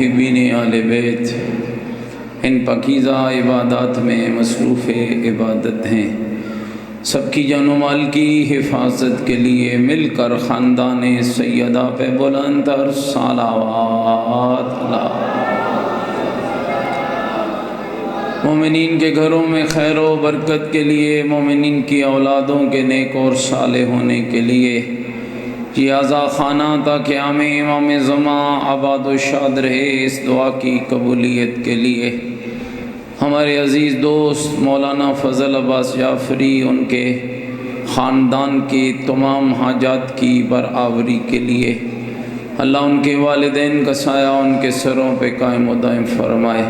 محبین آل بیت ان پاکیزہ عبادات میں مصروف عبادت ہیں، سب کی جان و مال کی حفاظت کے لیے مل کر خاندان سیدہ پہ بلند تر صلوات اللہ۔ مومنین کے گھروں میں خیر و برکت کے لیے، مومنین کی اولادوں کے نیک اور صالح ہونے کے لیے یہ آزا خانہ تا قیام امام زمان آباد و شاد رہے، اس دعا کی قبولیت کے لیے ہمارے عزیز دوست مولانا فضل عباس جعفری ان کے خاندان کی تمام حاجات کی برآوری کے لیے اللہ ان کے والدین کا سایہ ان کے سروں پہ قائم و دائم فرمائے،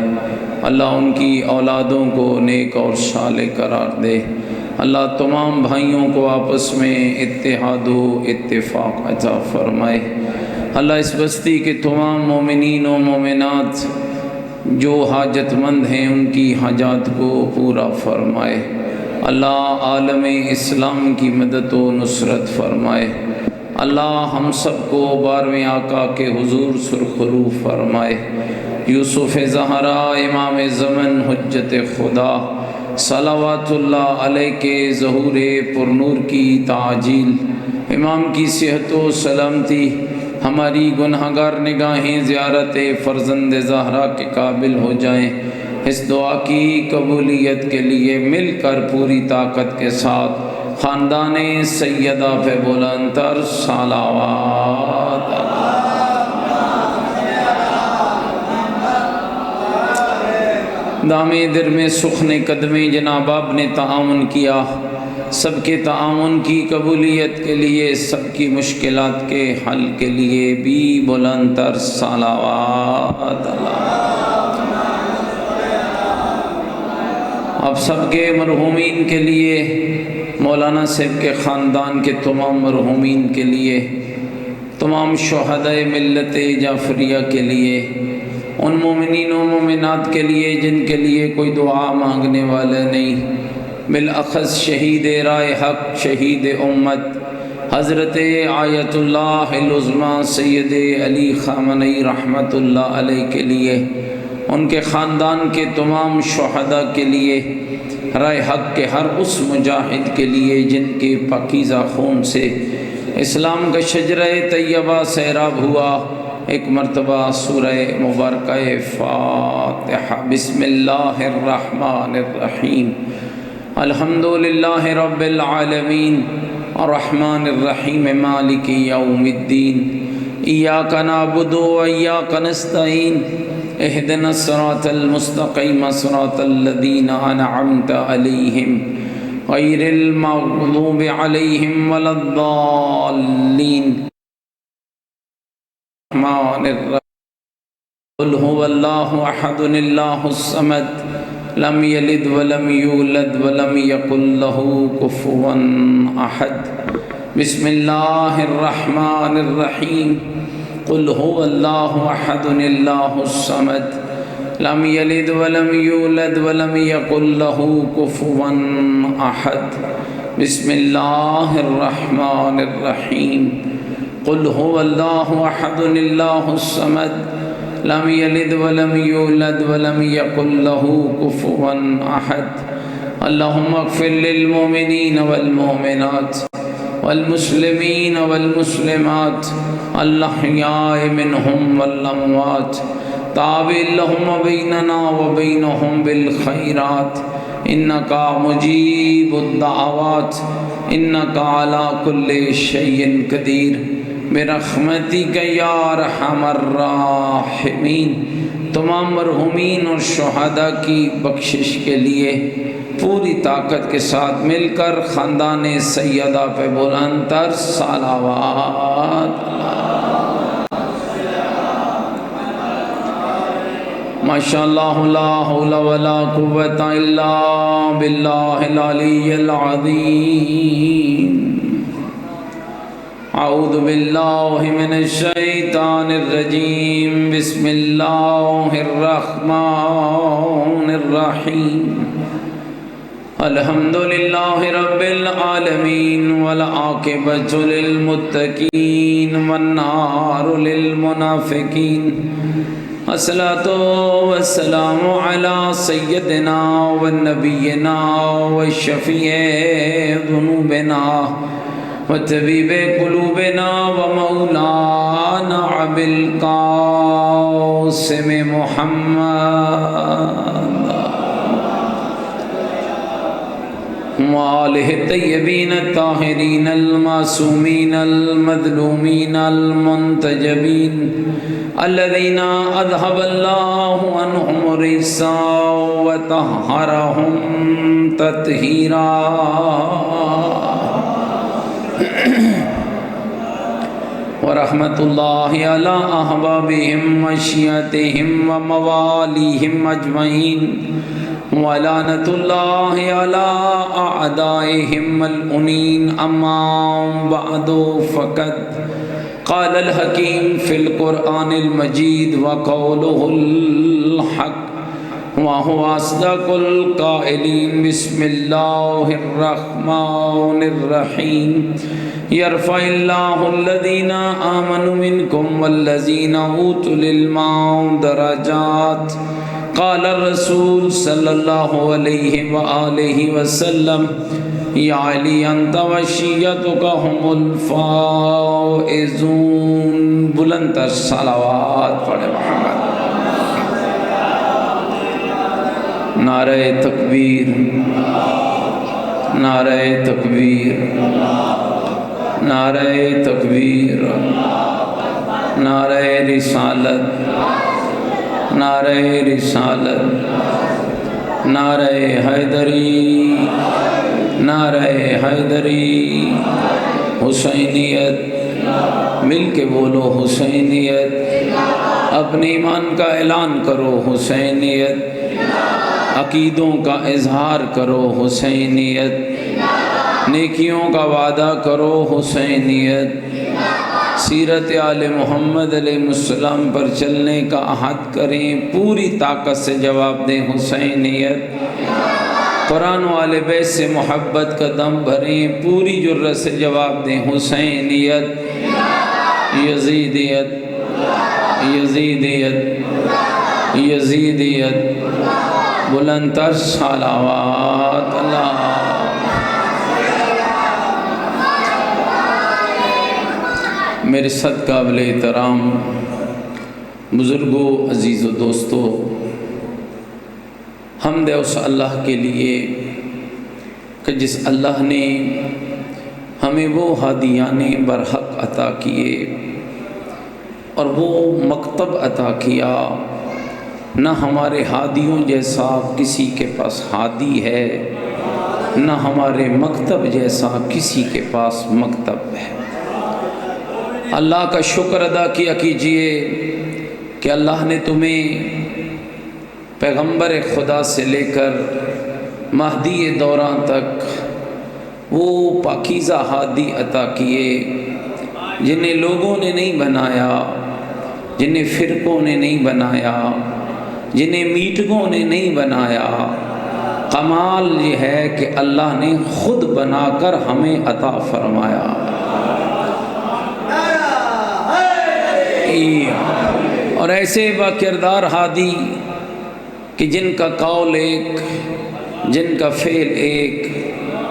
اللہ ان کی اولادوں کو نیک اور صالح قرار دے، اللہ تمام بھائیوں کو آپس میں اتحاد و اتفاق عطا فرمائے، اللہ اس بستی کے تمام مومنین و مومنات جو حاجت مند ہیں ان کی حاجات کو پورا فرمائے، اللہ عالم اسلام کی مدد و نصرت فرمائے، اللہ ہم سب کو 12ویں آقا کے حضور سرخرو فرمائے، یوسف زہرا امام زمن حجت خدا صلوات اللہ علیہ کے ظہور پرنور کی تعجیل، امام کی صحت و سلامتی، ہماری گنہگار نگاہیں زیارت فرزند زہرا کے قابل ہو جائیں، اس دعا کی قبولیت کے لیے مل کر پوری طاقت کے ساتھ خاندان سیدہ پہ بلند تر صلوات اللہ۔ دامِ در میں سخن قدمیں جناب آپ نے تعاون کیا، سب کے تعاون کی قبولیت کے لیے، سب کی مشکلات کے حل کے لیے بھی بلند تر صلوات اللہ۔ آپ سب کے مرحومین کے لیے، مولانا صاحب کے خاندان کے تمام مرحومین کے لیے، تمام شہداء ملت جعفریہ کے لیے، ان مومنین و مومنات کے لیے جن کے لیے کوئی دعا مانگنے والا نہیں، بالاخص شہید رائے حق، شہید امت حضرت آیت اللہ العظمیٰ سید علی خامنئی رحمۃ اللہ علیہ کے لیے، ان کے خاندان کے تمام شہداء کے لیے، رائے حق کے ہر اس مجاہد کے لیے جن کے پاکیزہ خون سے اسلام کا شجرہ طیبہ سیراب ہوا، ایک مرتبہ سورہ مبارکہ فاتحہ۔ بسم اللہ الرحمن الرحیم، الحمدللہ رب العالمین الرحمن الرحیم مالک یوم الدین، ایاک نعبد و ایاک نستعین، اہدنا الصراط المستقیم صراط الذین انعمت علیہم غیر المغضوب علیہم ولا الضالین۔ قل هو اللہ احد اللہ الصمد لم یلد ولم یولد ولم یکن له کفوا احد۔ بسم اللہ الرحمن الرحیم، قل هو اللہ احد اللہ الصمد لم یلد ولم یولد ولم یکن له کفوا احد۔ بسم اللہ الرحمن الرحیم، قل هو اللہ احد اللہ الصمد لم یلد ولم یولد ولم یکن له کفوا احد۔ اللہم اغفر للمؤمنین والمؤمنات والمسلمین والمسلمات الاحیاء منہم والاموات، تابع لهم بیننا وبینہم بالخیرات، انکا مجیب الدعوات، انکا علی کل شیء قدیر، برحمتک یا ارحم الراحمین۔ تمام مرحومین اور شہداء کی بخشش کے لیے پوری طاقت کے ساتھ مل کر خاندان سیدہ پہ بلند تر صلوات اللہ۔ ماشاءاللہ لا حول ولا قوة الا باللہ العلی العظیم۔ اعوذ باللہ من الشیطان الرجیم، بسم اللہ الرحمن الرحیم، الحمدللہ رب العالمین والعاقبۃ للمتقین والنار للمنافقین، الصلاۃ والسلام علی سیدنا و نبینا و شفیع ذنوبنا و طبیب قلوبنا و مولانا ابی القاسم محمد وآلہ الطیبین الطاہرین المعصومین المظلومین المنتجبین الذین اذهب اللہ عنہم الرجس وطہرہم تطہیرا ورحمۃ اللہ علی احبابہم وشیعتہم وموالیہم اجمعین ولعنۃ اللہ علی اعدائہم العنین اما بعد فقد قال الحکیم فی القرآن المجید وقولہ الحق وهو اصدق القائلین بسم اللہ الرحمن الرحیم یرفع اللہ الذین آمنوا منکم والذین اوتوا العلم درجات قال الرسول صلی اللہ علیہ وآلہ وسلم یا علی انت وشیتک هم الفائزون بلند تر صلوات پڑھے محمد نعرہ تکبیر نعرہ تکبیر نعرہ تکبیر نعرہ رسالت نعرہ رسالت نعرہ حیدری نعرہ حیدری حسینیت مل کے بولو حسینیت اپنے ایمان کا اعلان کرو حسینیت عقیدوں کا اظہار کرو حسینیت نیکیوں کا وعدہ کرو حسینیت سیرت آل محمد علیہ السلام پر چلنے کا عہد کریں پوری طاقت سے جواب دیں حسینیت قرآن و آل بیت سے محبت کا دم بھریں پوری جرت سے جواب دیں حسینیت یزیدیت یزیدیت یزیدیت بلند تر صلوات اللہ میرے صد قابل احترام بزرگوں عزیز و دوستو حمد ہے اس اللہ کے لیے کہ جس اللہ نے ہمیں وہ ہادیان برحق عطا کیے اور وہ مکتب عطا کیا نہ ہمارے ہادیوں جیسا کسی کے پاس ہادی ہے نہ ہمارے مکتب جیسا کسی کے پاس مکتب ہے اللہ کا شکر ادا کیا کیجئے کہ اللہ نے تمہیں پیغمبر خدا سے لے کر مہدی دوران تک وہ پاکیزہ ہادی عطا کیے جنہیں لوگوں نے نہیں بنایا جنہیں فرقوں نے نہیں بنایا جنہیں میٹنگوں نے نہیں بنایا کمال یہ ہے کہ اللہ نے خود بنا کر ہمیں عطا فرمایا اور ایسے با کردار ہادی کہ جن کا قول ایک جن کا فعل ایک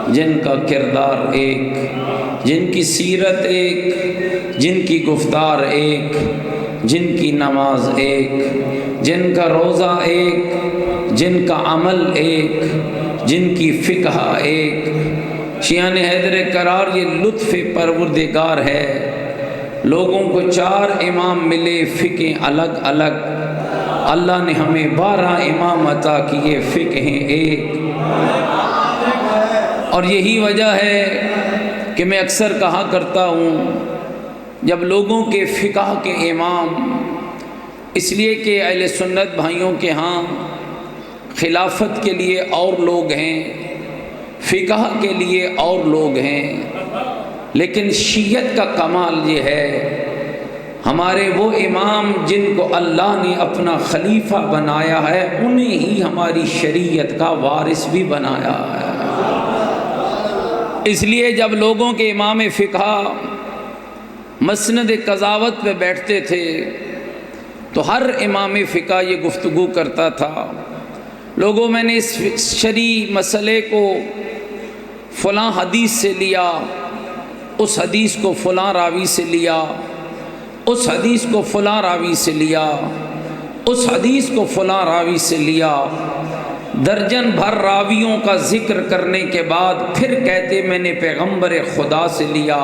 جن کا کردار ایک جن کی سیرت ایک جن کی گفتار ایک جن کی نماز ایک جن کا روزہ ایک جن کا عمل ایک جن کی فقہ ایک شیعان حیدر قرار یہ لطف پروردگار ہے لوگوں کو 4 امام ملے فقہیں الگ الگ اللہ نے ہمیں 12 امام عطا کیے فقہیں ایک اور یہی وجہ ہے کہ میں اکثر کہا کرتا ہوں جب لوگوں کے فقہ کے امام اس لیے کہ اہل سنت بھائیوں کے ہاں خلافت کے لیے اور لوگ ہیں فقہ کے لیے اور لوگ ہیں لیکن شیعت کا کمال یہ ہے ہمارے وہ امام جن کو اللہ نے اپنا خلیفہ بنایا ہے انہیں ہی ہماری شریعت کا وارث بھی بنایا ہے اس لیے جب لوگوں کے امام فقہ مسند قضاوت پہ بیٹھتے تھے تو ہر امام فقہ یہ گفتگو کرتا تھا، لوگوں میں نے اس شرعی مسئلے کو فلاں حدیث سے لیا، اس حدیث کو فلاں راوی سے لیا، اس حدیث کو فلاں راوی سے لیا، اس حدیث کو فلاں راوی سے لیا، درجن بھر راویوں کا ذکر کرنے کے بعد پھر کہتے میں نے پیغمبر خدا سے لیا۔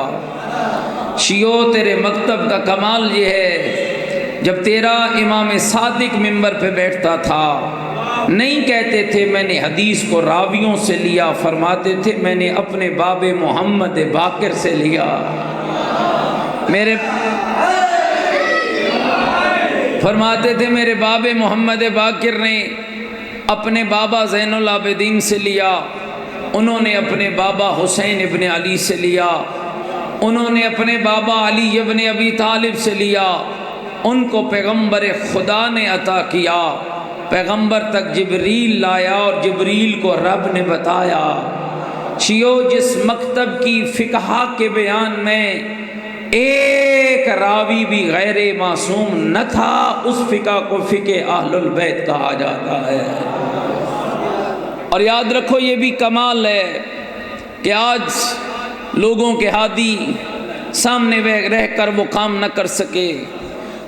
شیعو تیرے مکتب کا کمال یہ ہے، جب تیرا امام صادق منبر پہ بیٹھتا تھا نہیں کہتے تھے میں نے حدیث کو راویوں سے لیا، فرماتے تھے میں نے اپنے باب محمد باقر سے لیا۔ فرماتے تھے میرے باب محمد باقر نے اپنے بابا زین العابدین سے لیا، انہوں نے اپنے بابا حسین ابن علی سے لیا، انہوں نے اپنے بابا علی ابن ابی طالب سے لیا، ان کو پیغمبر خدا نے عطا کیا، پیغمبر تک جبریل لایا اور جبریل کو رب نے بتایا۔ شیعو جس مکتب کی فقہ کے بیان میں ایک راوی بھی غیر معصوم نہ تھا، اس فقہ کو فقہ اہل البیت کہا جاتا ہے۔ اور یاد رکھو یہ بھی کمال ہے کہ آج لوگوں کے ہادی سامنے رہ کر وہ کام نہ کر سکے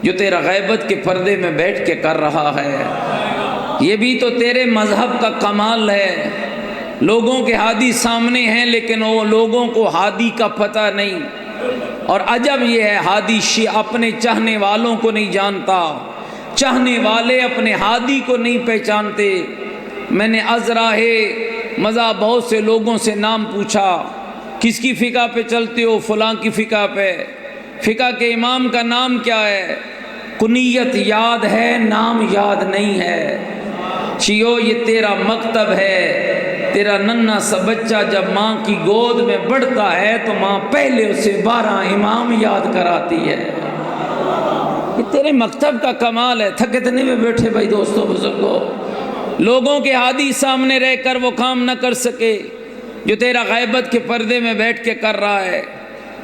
جو تیرا غیبت کے پردے میں بیٹھ کے کر رہا ہے۔ یہ بھی تو تیرے مذہب کا کمال ہے، لوگوں کے ہادی سامنے ہیں لیکن وہ لوگوں کو ہادی کا پتہ نہیں، اور عجب یہ ہے ہادی اپنے چاہنے والوں کو نہیں جانتا، چاہنے والے اپنے ہادی کو نہیں پہچانتے۔ میں نے از راہ مزہ بہت سے لوگوں سے نام پوچھا، کس کی فقہ پہ چلتے ہو؟ فلاں کی فقہ پہ۔ فقہ کے امام کا نام کیا ہے؟ کنیت یاد ہے، نام یاد نہیں ہے۔ شیعو یہ تیرا مکتب ہے، تیرا ننھا سا بچہ جب ماں کی گود میں بڑھتا ہے تو ماں پہلے اسے 12 امام یاد کراتی ہے۔ یہ تیرے مکتب کا کمال ہے۔ تھکتنے میں بیٹھے بھائی دوستو بزرگو، لوگوں کے ہادی سامنے رہ کر وہ کام نہ کر سکے جو تیرا غیبت کے پردے میں بیٹھ کے کر رہا ہے۔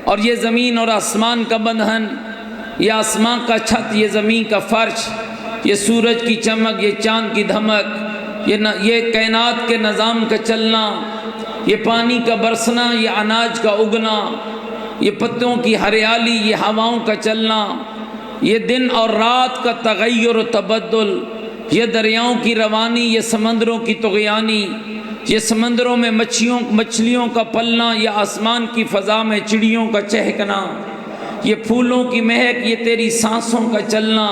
اور یہ زمین اور آسمان کا بندھن، یہ آسمان کا چھت، یہ زمین کا فرش، یہ سورج کی چمک، یہ چاند کی دھمک، یہ کائنات کے نظام کا چلنا، یہ پانی کا برسنا، یہ اناج کا اگنا، یہ پتوں کی ہریالی، یہ ہواؤں کا چلنا، یہ دن اور رات کا تغیر و تبدل، یہ دریاؤں کی روانی، یہ سمندروں کی طغیانی، یہ سمندروں میں مچھلیوں کا پلنا، یہ آسمان کی فضا میں چڑیوں کا چہکنا، یہ پھولوں کی مہک، یہ تیری سانسوں کا چلنا،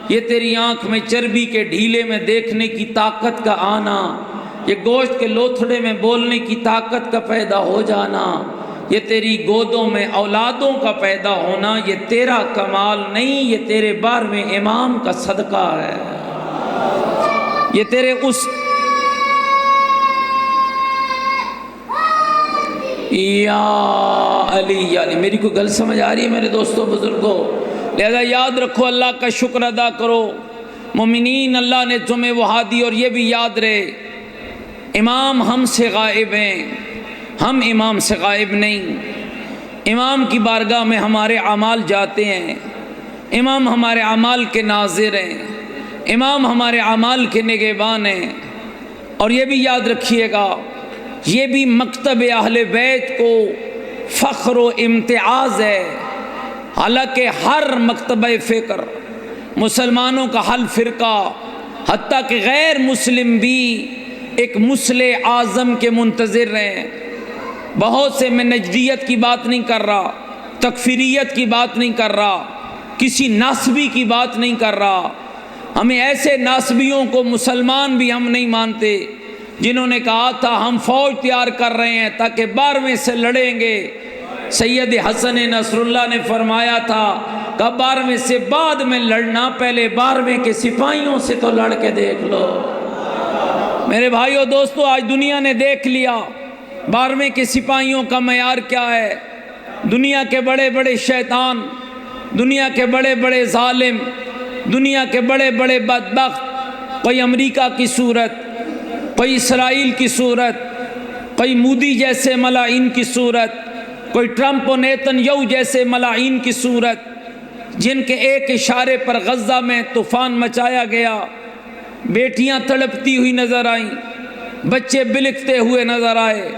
یہ تیری آنکھ میں چربی کے ڈھیلے میں دیکھنے کی طاقت کا آنا، یہ گوشت کے لوتھڑے میں بولنے کی طاقت کا پیدا ہو جانا، یہ تیری گودوں میں اولادوں کا پیدا ہونا، یہ تیرا کمال نہیں، یہ تیرے 12ویں امام کا صدقہ ہے۔ یہ تیرے اس یا علی میری کوئی گل سمجھ آ رہی ہے میرے دوستوں بزرگوں؟ لہذا یاد رکھو، اللہ کا شکر ادا کرو مومنین، اللہ نے تمہیں وہ ہادی۔ اور یہ بھی یاد رہے امام ہم سے غائب ہیں، ہم امام سے غائب نہیں۔ امام کی بارگاہ میں ہمارے اعمال جاتے ہیں، امام ہمارے اعمال کے ناظر ہیں، امام ہمارے اعمال کے نگہبان ہیں۔ اور یہ بھی یاد رکھیے گا، یہ بھی مکتب اہل بیت کو فخر و امتیاز ہے۔ حالانکہ ہر مکتبہ فکر، مسلمانوں کا حل فرقہ، حتیٰ کہ غیر مسلم بھی ایک مصلح اعظم کے منتظر ہیں۔ بہت سے، میں نجدیت کی بات نہیں کر رہا، تکفیریت کی بات نہیں کر رہا، کسی ناسبی کی بات نہیں کر رہا۔ ہمیں ایسے ناسبیوں کو مسلمان بھی ہم نہیں مانتے جنہوں نے کہا تھا ہم فوج تیار کر رہے ہیں تاکہ 12ویں سے لڑیں گے۔ سید حسن نصر اللہ نے فرمایا تھا کہ 12ویں سے بعد میں لڑنا، پہلے 12ویں کے سپاہیوں سے تو لڑ کے دیکھ لو۔ میرے بھائیو دوستو، آج دنیا نے دیکھ لیا 12ویں کے سپاہیوں کا معیار کیا ہے۔ دنیا کے بڑے بڑے شیطان، دنیا کے بڑے بڑے ظالم، دنیا کے بڑے بڑے بدبخت، کوئی امریکہ کی صورت، کوئی اسرائیل کی صورت، کوئی مودی جیسے ملاعین کی صورت، کوئی ٹرمپ و نیتن یہو جیسے ملاعین کی صورت، جن کے ایک اشارے پر غزہ میں طوفان مچایا گیا، بیٹیاں تڑپتی ہوئی نظر آئیں، بچے بلکتے ہوئے نظر آئے،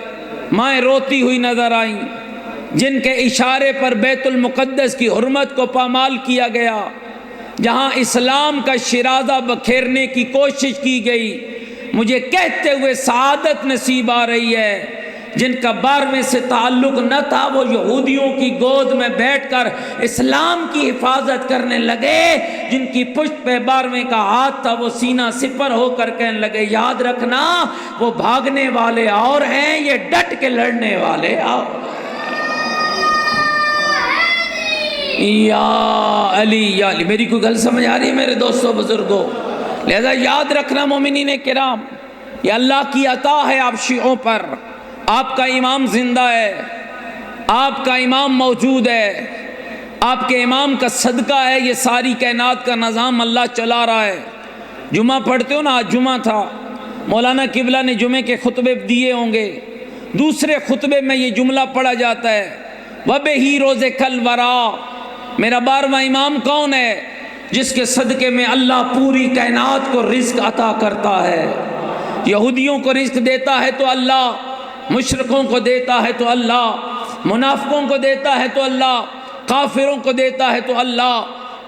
مائیں روتی ہوئی نظر آئیں، جن کے اشارے پر بیت المقدس کی حرمت کو پامال کیا گیا، جہاں اسلام کا شرازہ بکھیرنے کی کوشش کی گئی، مجھے کہتے ہوئے سعادت نصیب آ رہی ہے۔ جن کا 12ویں سے تعلق نہ تھا وہ یہودیوں کی گود میں بیٹھ کر اسلام کی حفاظت کرنے لگے، جن کی پشت پہ 12ویں کا ہاتھ تھا وہ سینہ سپر ہو کر کہنے لگے یاد رکھنا وہ بھاگنے والے اور ہیں، یہ ڈٹ کے لڑنے والے اور یا علی یا علی۔ میری کوئی گل سمجھ آ رہی ہے میرے دوستوں بزرگوں؟ لہذا یاد رکھنا مومنین کرام، یہ اللہ کی عطا ہے آپ شیعوں پر۔ آپ کا امام زندہ ہے، آپ کا امام موجود ہے، آپ کے امام کا صدقہ ہے یہ ساری کائنات کا نظام اللہ چلا رہا ہے۔ جمعہ پڑھتے ہو نا، آج جمعہ تھا، مولانا قبلہ نے جمعے کے خطبے دیے ہوں گے، دوسرے خطبے میں یہ جملہ پڑھا جاتا ہے وَبِهِ روز کل ورا۔ میرا 12واں امام کون ہے؟ جس کے صدقے میں اللہ پوری کائنات کو رزق عطا کرتا ہے۔ یہودیوں کو رزق دیتا ہے تو اللہ، مشرکوں کو دیتا ہے تو اللہ، منافقوں کو دیتا ہے تو اللہ، کافروں کو دیتا ہے تو اللہ،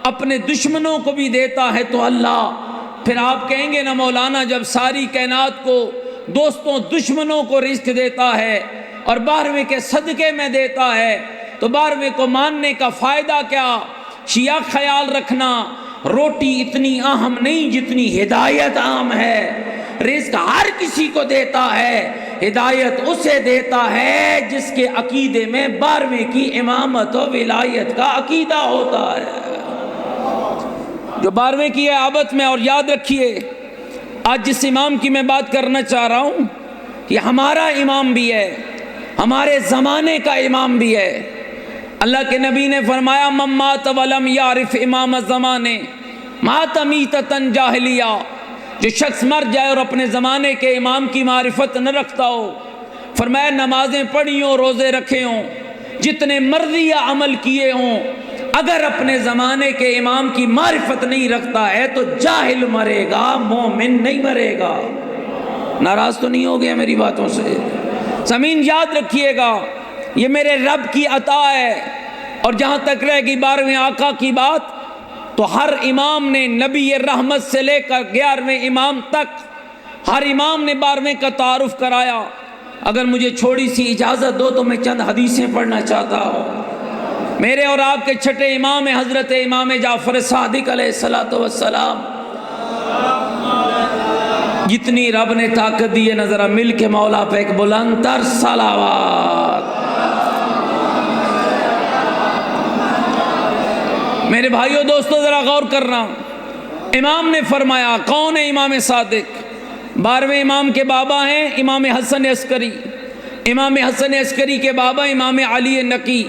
اپنے دشمنوں کو بھی دیتا ہے تو اللہ۔ پھر آپ کہیں گے نا مولانا جب ساری کائنات کو دوستوں دشمنوں کو رزق دیتا ہے اور 12ویں کے صدقے میں دیتا ہے تو 12ویں کو ماننے کا فائدہ کیا؟ شیعہ خیال رکھنا روٹی اتنی اہم نہیں جتنی ہدایت عام ہے۔ رزق ہر کسی کو دیتا ہے، ہدایت اسے دیتا ہے جس کے عقیدے میں 12ویں کی امامت و ولایت کا عقیدہ ہوتا ہے، جو 12ویں کی ہے آبت میں۔ اور یاد رکھیے آج جس امام کی میں بات کرنا چاہ رہا ہوں یہ ہمارا امام بھی ہے، ہمارے زمانے کا امام بھی ہے۔ اللہ کے نبی نے فرمایا من مات ولم یعرف امام الزمانے مات میتۃ جاہلیہ، جو شخص مر جائے اور اپنے زمانے کے امام کی معرفت نہ رکھتا ہو، فرمایا نمازیں پڑھی ہوں، روزے رکھے ہوں، جتنے مرضی عمل کیے ہوں، اگر اپنے زمانے کے امام کی معرفت نہیں رکھتا ہے تو جاہل مرے گا، مومن نہیں مرے گا۔ ناراض تو نہیں ہو گیا میری باتوں سے؟ سامعین یاد رکھیے گا یہ میرے رب کی عطا ہے۔ اور جہاں تک رہے گی 12ویں آقا کی بات، تو ہر امام نے نبی رحمت سے لے کر 11ویں امام تک ہر امام نے 12ویں کا تعارف کرایا۔ اگر مجھے چھوڑی سی اجازت دو تو میں چند حدیثیں پڑھنا چاہتا ہوں۔ میرے اور آپ کے چھٹے امام حضرت امام جعفر صادق علیہ السلام، جتنی رب نے طاقت دی ہے نظرہ مل کے مولا پہ ایک بلند تر صلوات۔ میرے بھائیوں دوستوں ذرا غور کرنا، امام نے فرمایا کون ہے امام صادق؟ 12ویں امام کے بابا ہیں امام حسن عسکری، امام حسن عسکری کے بابا امام علی نقی،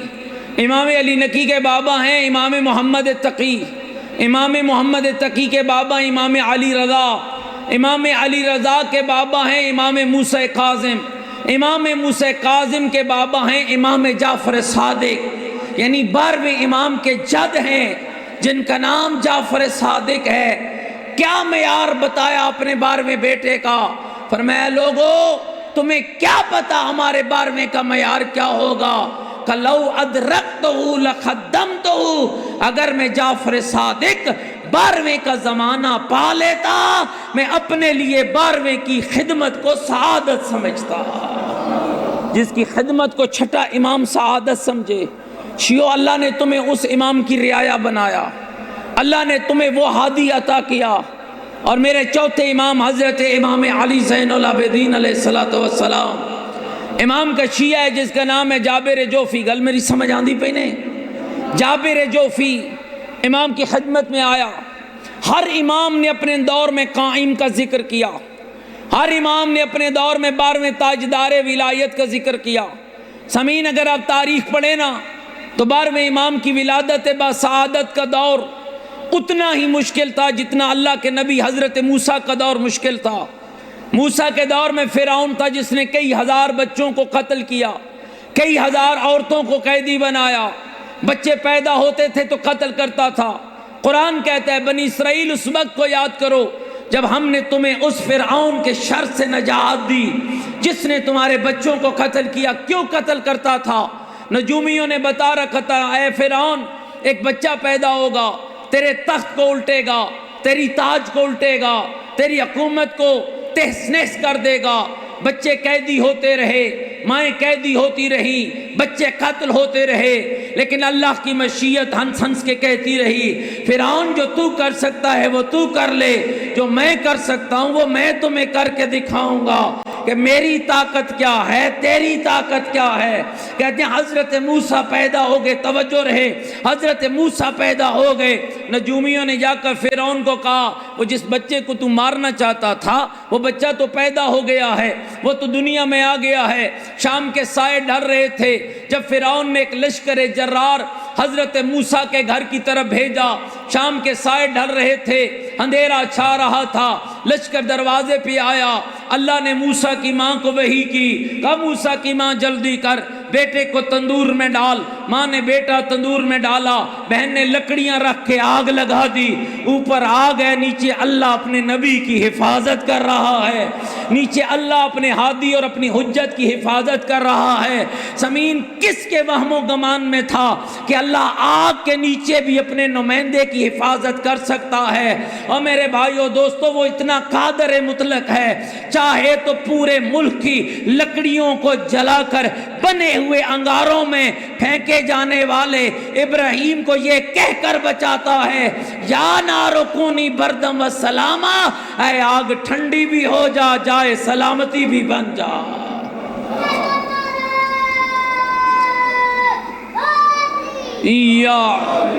امام علی نقی کے بابا ہیں امام محمد تقی، امام محمد تقی کے بابا امام علی رضا، امام علی رضا کے بابا ہیں امام موسیٰ کاظم، امام موسیٰ کاظم کے بابا ہیں امام جعفر صادق، یعنی 12ویں امام کے جد ہیں جن کا نام جعفر صادق ہے۔ کیا معیار بتایا اپنے 12ویں بیٹے کا؟ فرمایا لوگو تمہیں کیا پتا ہمارے 12ویں کا معیار کیا ہوگا؟ کلو ادرکتہو لخدمتہو، اگر میں جعفر صادق 12ویں کا زمانہ پا لیتا میں اپنے لیے 12ویں کی خدمت کو سعادت سمجھتا۔ جس کی خدمت کو چھٹا امام سعادت سمجھے۔ شیعو اللہ نے تمہیں اس امام کی رعایا بنایا، اللہ نے تمہیں وہ ہادی عطا کیا۔ اور میرے چوتھے امام حضرت امام علی زین العابدین علیہ السلام، امام کا شیعہ ہے جس کا نام ہے جابر جوفی۔ گل میری سمجھ آندی پہ نہیں؟ جابر جوفی امام کی خدمت میں آیا۔ ہر امام نے اپنے دور میں قائم کا ذکر کیا، ہر امام نے اپنے دور میں 12ویں تاجدار ولایت کا ذکر کیا۔ سامعین اگر آپ تاریخ پڑھیں نا تو 12ویں امام کی ولادت با سعادت کا دور اتنا ہی مشکل تھا جتنا اللہ کے نبی حضرت موسیٰ کا دور مشکل تھا۔ موسیٰ کے دور میں فرعون تھا جس نے کئی ہزار بچوں کو قتل کیا، کئی ہزار عورتوں کو قیدی بنایا، بچے پیدا ہوتے تھے تو قتل کرتا تھا۔ قرآن کہتا ہے بنی اسرائیل اس وقت کو یاد کرو جب ہم نے تمہیں اس فرعون کے شر سے نجات دی جس نے تمہارے بچوں کو قتل کیا۔ کیوں قتل کرتا تھا؟ نجومیوں نے بتا رکھا تھا اے فرعون ایک بچہ پیدا ہوگا، تیرے تخت کو الٹے گا، تیری تاج کو الٹے گا، تیری حکومت کو تہس نہس کر دے گا۔ بچے قیدی ہوتے رہے، مائیں قیدی ہوتی رہی، بچے قتل ہوتے رہے، لیکن اللہ کی مشیت ہنس ہنس کے کہتی رہی فرعون جو تو کر سکتا ہے وہ تو کر لے، جو میں کر سکتا ہوں وہ میں تمہیں کر کے دکھاؤں گا کہ میری طاقت کیا ہے، تیری طاقت کیا ہے۔ کہتے ہیں حضرت موسیٰ پیدا ہو گئے، توجہ رہے، حضرت موسیٰ پیدا ہو گئے۔ نجومیوں نے جا کر فرعون کو کہا وہ جس بچے کو تو مارنا چاہتا تھا وہ بچہ تو پیدا ہو گیا ہے، وہ تو دنیا میں آ گیا ہے۔ شام کے سائے ڈر رہے تھے جب فرعون نے ایک لشکر جرار حضرت موسیٰ کے گھر کی طرف بھیجا، شام کے سائے ڈر رہے تھے، اندھیرا چھا رہا تھا، لشکر دروازے پہ آیا۔ اللہ نے موسیٰ کی ماں کو وحی کی، کہا موسیٰ کی ماں جلدی کر بیٹے کو تندور میں ڈال۔ ماں نے بیٹا تندور میں ڈالا، بہن نے لکڑیاں رکھ کے آگ لگا دی، اوپر آگ ہے، نیچے اللہ اپنے نبی کی حفاظت کر رہا ہے، نیچے اللہ اپنے ہادی اور اپنی حجت کی حفاظت کر رہا ہے۔ زمین کس کے وہم و گمان میں تھا کہ اللہ آگ کے نیچے بھی اپنے نمائندے کی حفاظت کر سکتا ہے۔ اور میرے بھائیو دوستو وہ اتنا قادر مطلق ہے، چاہے تو پورے ملک کی لکڑیوں کو جلا کر بنے ہوئے انگاروں میں پھینکے جانے والے ابراہیم کو یہ کہہ کر بچاتا ہے یا نارو کونی بردم و سلاما، اے آگ ٹھنڈی بھی ہو جائے سلامتی بھی بن جا۔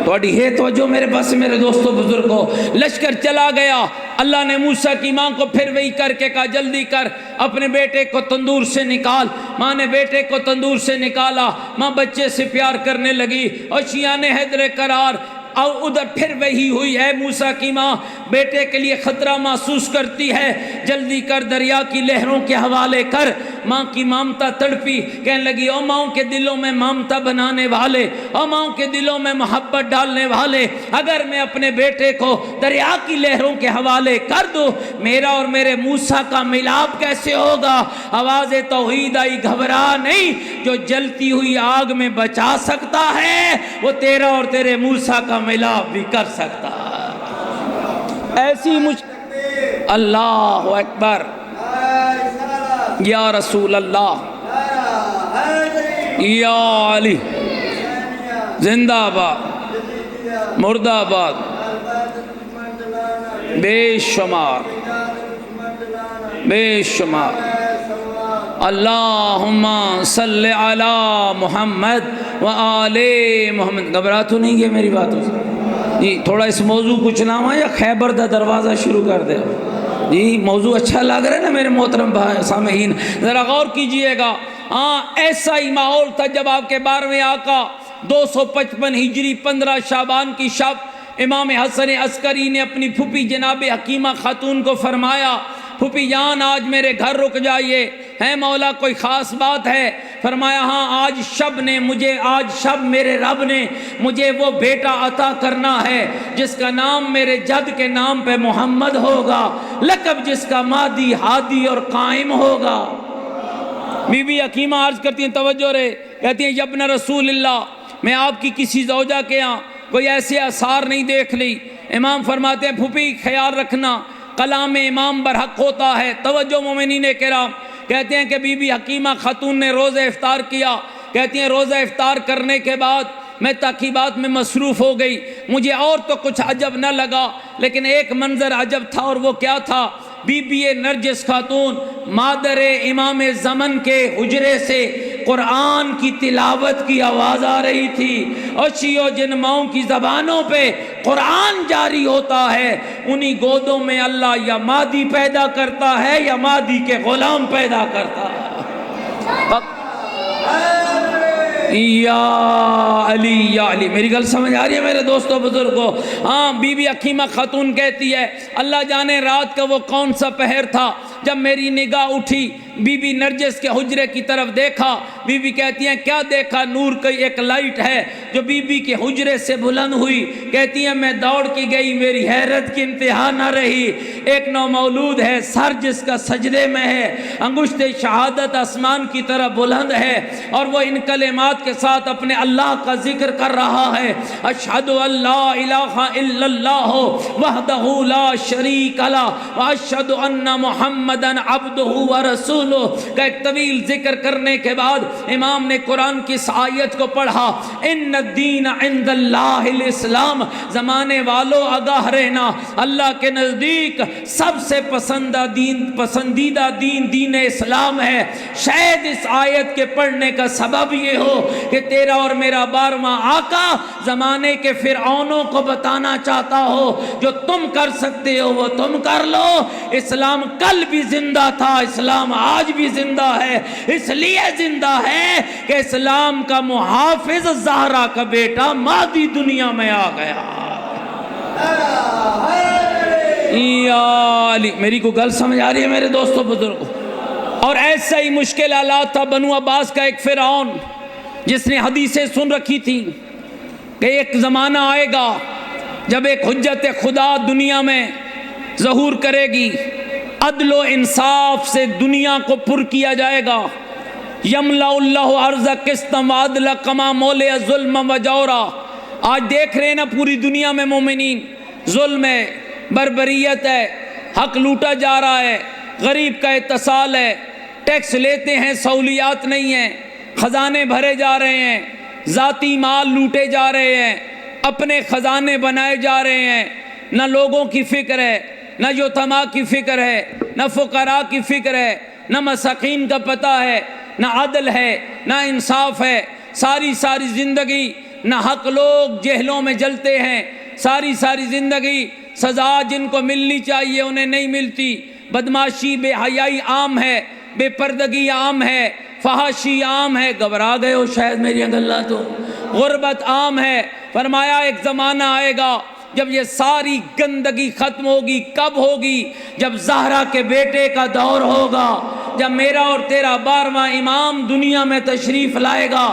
تھوڑی ہے توجہ میرے بس میرے دوستو بزرگوں، لشکر چلا گیا۔ اللہ نے موسیٰ کی ماں کو پھر وہی کر کے کہا جلدی کر اپنے بیٹے کو تندور سے نکال۔ ماں نے بیٹے کو تندور سے نکالا، ماں بچے سے پیار کرنے لگی اور شیان حیدر قرار۔ اور ادھر پھر وہی ہوئی ہے، موسیٰ کی ماں بیٹے کے لیے خطرہ محسوس کرتی ہے، جلدی کر دریا کی لہروں کے حوالے کر۔ ماں کی مامتا تڑپی، کہنے لگی او ماں کے دلوں میں مامتا بنانے والے، او ماں کے دلوں میں محبت ڈالنے والے، اگر میں اپنے بیٹے کو دریا کی لہروں کے حوالے کر دوں میرا اور میرے موسیٰ کا ملاپ کیسے ہوگا؟ آواز توحید آئی، گھبرا نہیں، جو جلتی ہوئی آگ میں بچا سکتا ہے وہ تیرا اور تیرے موسیٰ کا ملاپ بھی کر سکتا ہے۔ ایسی اللہ اکبر، یا رسول اللہ، یا علی، زندہ آباد، مردہ آباد، بے شمار بے شمار۔ اللہم صلی علی محمد و آل محمد۔ گھبرا تو نہیں گئے میری باتوں سے؟ جی تھوڑا اس موضوع کو چلاواں یا خیبر دا دروازہ شروع کر دے؟ جی موضوع اچھا لگ رہا ہے نا میرے محترم بھائی سامعین، ذرا غور کیجئے گا۔ ایسا ہی ماحول تھا جب آپ کے 12ویں آقا 255 ہجری 15 شعبان کی شب امام حسن عسکری نے اپنی پھوپھی جناب حکیمہ خاتون کو فرمایا پھوپھی جان آج میرے گھر رک جائیے، ہے مولا کوئی خاص بات ہے؟ فرمایا ہاں آج شب میرے رب نے مجھے وہ بیٹا عطا کرنا ہے جس کا نام میرے جد کے نام پہ محمد ہوگا، لقب جس کا مادی ہادی اور قائم ہوگا۔ بی بی حکیمہ عرض کرتی ہیں توجہ رہے، کہتی ہیں یبن رسول اللہ، میں آپ کی کسی زوجہ کے ہاں کوئی ایسے آثار نہیں دیکھ لی۔ امام فرماتے ہیں پھوپھی خیال رکھنا کلام امام برحق ہوتا ہے۔ توجہ مومنین کرام، کہتے ہیں کہ بی بی حکیمہ خاتون نے روزہ افطار کیا، کہتی ہیں روزہ افطار کرنے کے بعد میں تاکیبات میں مصروف ہو گئی، مجھے اور تو کچھ عجب نہ لگا لیکن ایک منظر عجب تھا، اور وہ کیا تھا؟ بی بی نرجس خاتون مادر امام زمن کے حجرے سے قرآن کی تلاوت کی آواز آ رہی تھی، اور شیعہ جن ماؤں کی زبانوں پہ قرآن جاری ہوتا ہے انہی گودوں میں اللہ یا مادی پیدا کرتا ہے یا مادی کے غلام پیدا کرتا ہے۔ یا علی، میری گل سمجھ آ رہی ہے میرے دوستو بزرگوں؟ ہاں بی بی حکیمہ خاتون کہتی ہے اللہ جانے رات کا وہ کون سا پہر تھا، جب میری نگاہ اٹھی بی بی نرجس کے حجرے کی طرف دیکھا، بی بی کہتی ہیں کیا دیکھا؟ نور کی ایک لائٹ ہے جو بی بی کے حجرے سے بلند ہوئی، کہتی ہیں میں دوڑ کے گئی، میری حیرت کی انتہا نہ رہی، ایک نومولود ہے، سر جس کا سجدے میں ہے، انگشت شہادت آسمان کی طرف بلند ہے، اور وہ ان کلمات کے ساتھ اپنے اللہ کا ذکر کر رہا ہے، اشہد ان لا الہ الا اللہ وحدہ لا شریک لہ واشہد ان محمدا عبدہ ورسولہ کا ایک طویل ذکر کرنے کے بعد امام نے قرآن کی اس آیت کو پڑھا، ان الدین عند اللہ الاسلام، زمانے والوں آگاہ رہنا، اللہ کے نزدیک سب سے پسندیدہ دین اسلام ہے۔ شاید اس آیت کے پڑھنے کا سبب یہ ہو کہ تیرا اور میرا 12واں آقا زمانے کے فرعونوں کو بتانا چاہتا ہو جو تم کر سکتے ہو وہ تم کر لو، اسلام کل بھی زندہ تھا، اسلام آج بھی زندہ ہے، اس لیے زندہ ہے کہ اسلام کا محافظ زہرا کا بیٹا مادی دنیا میں آ گیا۔ میری کو گل سمجھ آ رہی ہے میرے دوستو بزرگوں؟ اور ایسا ہی مشکل حالات تھا بنو عباس کا ایک فرعون جس نے حدیثیں سن رکھی تھی کہ ایک زمانہ آئے گا جب ایک حجت خدا دنیا میں ظہور کرے گی، عدل و انصاف سے دنیا کو پر کیا جائے گا، یملا اللہ ارض قسطا وعدلا کما مولع ظلم و جورا۔ آج دیکھ رہے ہیں نا پوری دنیا میں مومنین، ظلم ہے، بربریت ہے، حق لوٹا جا رہا ہے، غریب کا اتصال ہے، ٹیکس لیتے ہیں سہولیات نہیں ہیں، خزانے بھرے جا رہے ہیں، ذاتی مال لوٹے جا رہے ہیں، اپنے خزانے بنائے جا رہے ہیں، نہ لوگوں کی فکر ہے، نہ یتیماں کی فکر ہے، نہ فقراء کی فکر ہے، نہ مساکین کا پتہ ہے، نہ عدل ہے، نہ انصاف ہے، ساری زندگی نہ حق لوگ جہلوں میں جلتے ہیں، ساری زندگی سزا جن کو ملنی چاہیے انہیں نہیں ملتی، بدماشی بے حیائی عام ہے، بے پردگی عام ہے، فحاشی عام ہے، گھبرا گئے ہو شاید میری اللہ تو، غربت عام ہے۔ فرمایا ایک زمانہ آئے گا جب یہ ساری گندگی ختم ہوگی، کب ہوگی؟ جب زہرا کے بیٹے کا دور ہوگا، جب میرا اور تیرا 12واں امام دنیا میں تشریف لائے گا،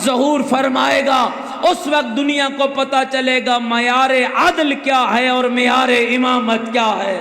ظہور فرمائے گا، اس وقت دنیا کو پتہ چلے گا معیار عدل کیا ہے اور معیار امامت کیا ہے۔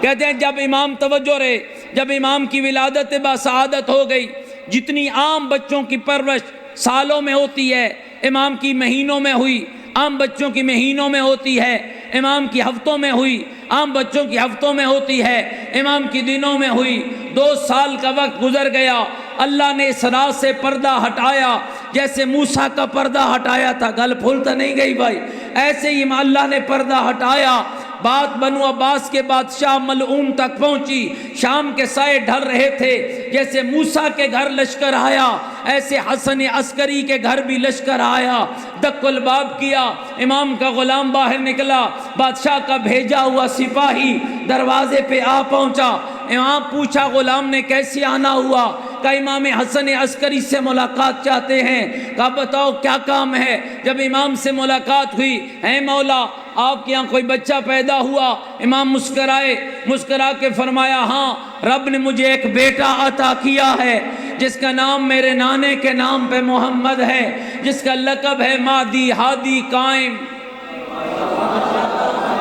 کہتے ہیں جب امام توجہ رہے، جب امام کی ولادت بسعادت ہو گئی، جتنی عام بچوں کی پرورش سالوں میں ہوتی ہے امام کی مہینوں میں ہوئی، عام بچوں کی مہینوں میں ہوتی ہے، امام کی ہفتوں میں ہوئی، عام بچوں کی ہفتوں میں ہوتی ہے، امام کی دنوں میں ہوئی۔ 2 سال کا وقت گزر گیا، اللہ نے اس راز سے پردہ ہٹایا جیسے موسیٰ کا پردہ ہٹایا تھا، گل پھولتا نہیں گئی بھائی، ایسے ہی اللہ نے پردہ ہٹایا۔ بات بنو عباس کے بادشاہ ملعون تک پہنچی، شام کے سائے ڈھل رہے تھے، جیسے موسیٰ کے گھر لشکر آیا ایسے حسن عسکری کے گھر بھی لشکر آیا، دق الباب کیا، امام کا غلام باہر نکلا، بادشاہ کا بھیجا ہوا سپاہی دروازے پہ آ پہنچا، امام پوچھا غلام نے کیسے آنا ہوا؟ کہا امام حسن عسکری سے ملاقات چاہتے ہیں۔ کہا بتاؤ کیا کام ہے؟ جب امام سے ملاقات ہوئی، اے مولا آپ کے یہاں کوئی بچہ پیدا ہوا؟ امام مسکرا کے فرمایا ہاں رب نے مجھے ایک بیٹا عطا کیا ہے جس کا نام میرے نانے کے نام پہ محمد ہے، جس کا لقب ہے مہدی ہادی قائم۔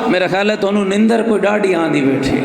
میرا خیال ہے تو انہوں نندر کوئی ڈاڑی آندھی بیٹھے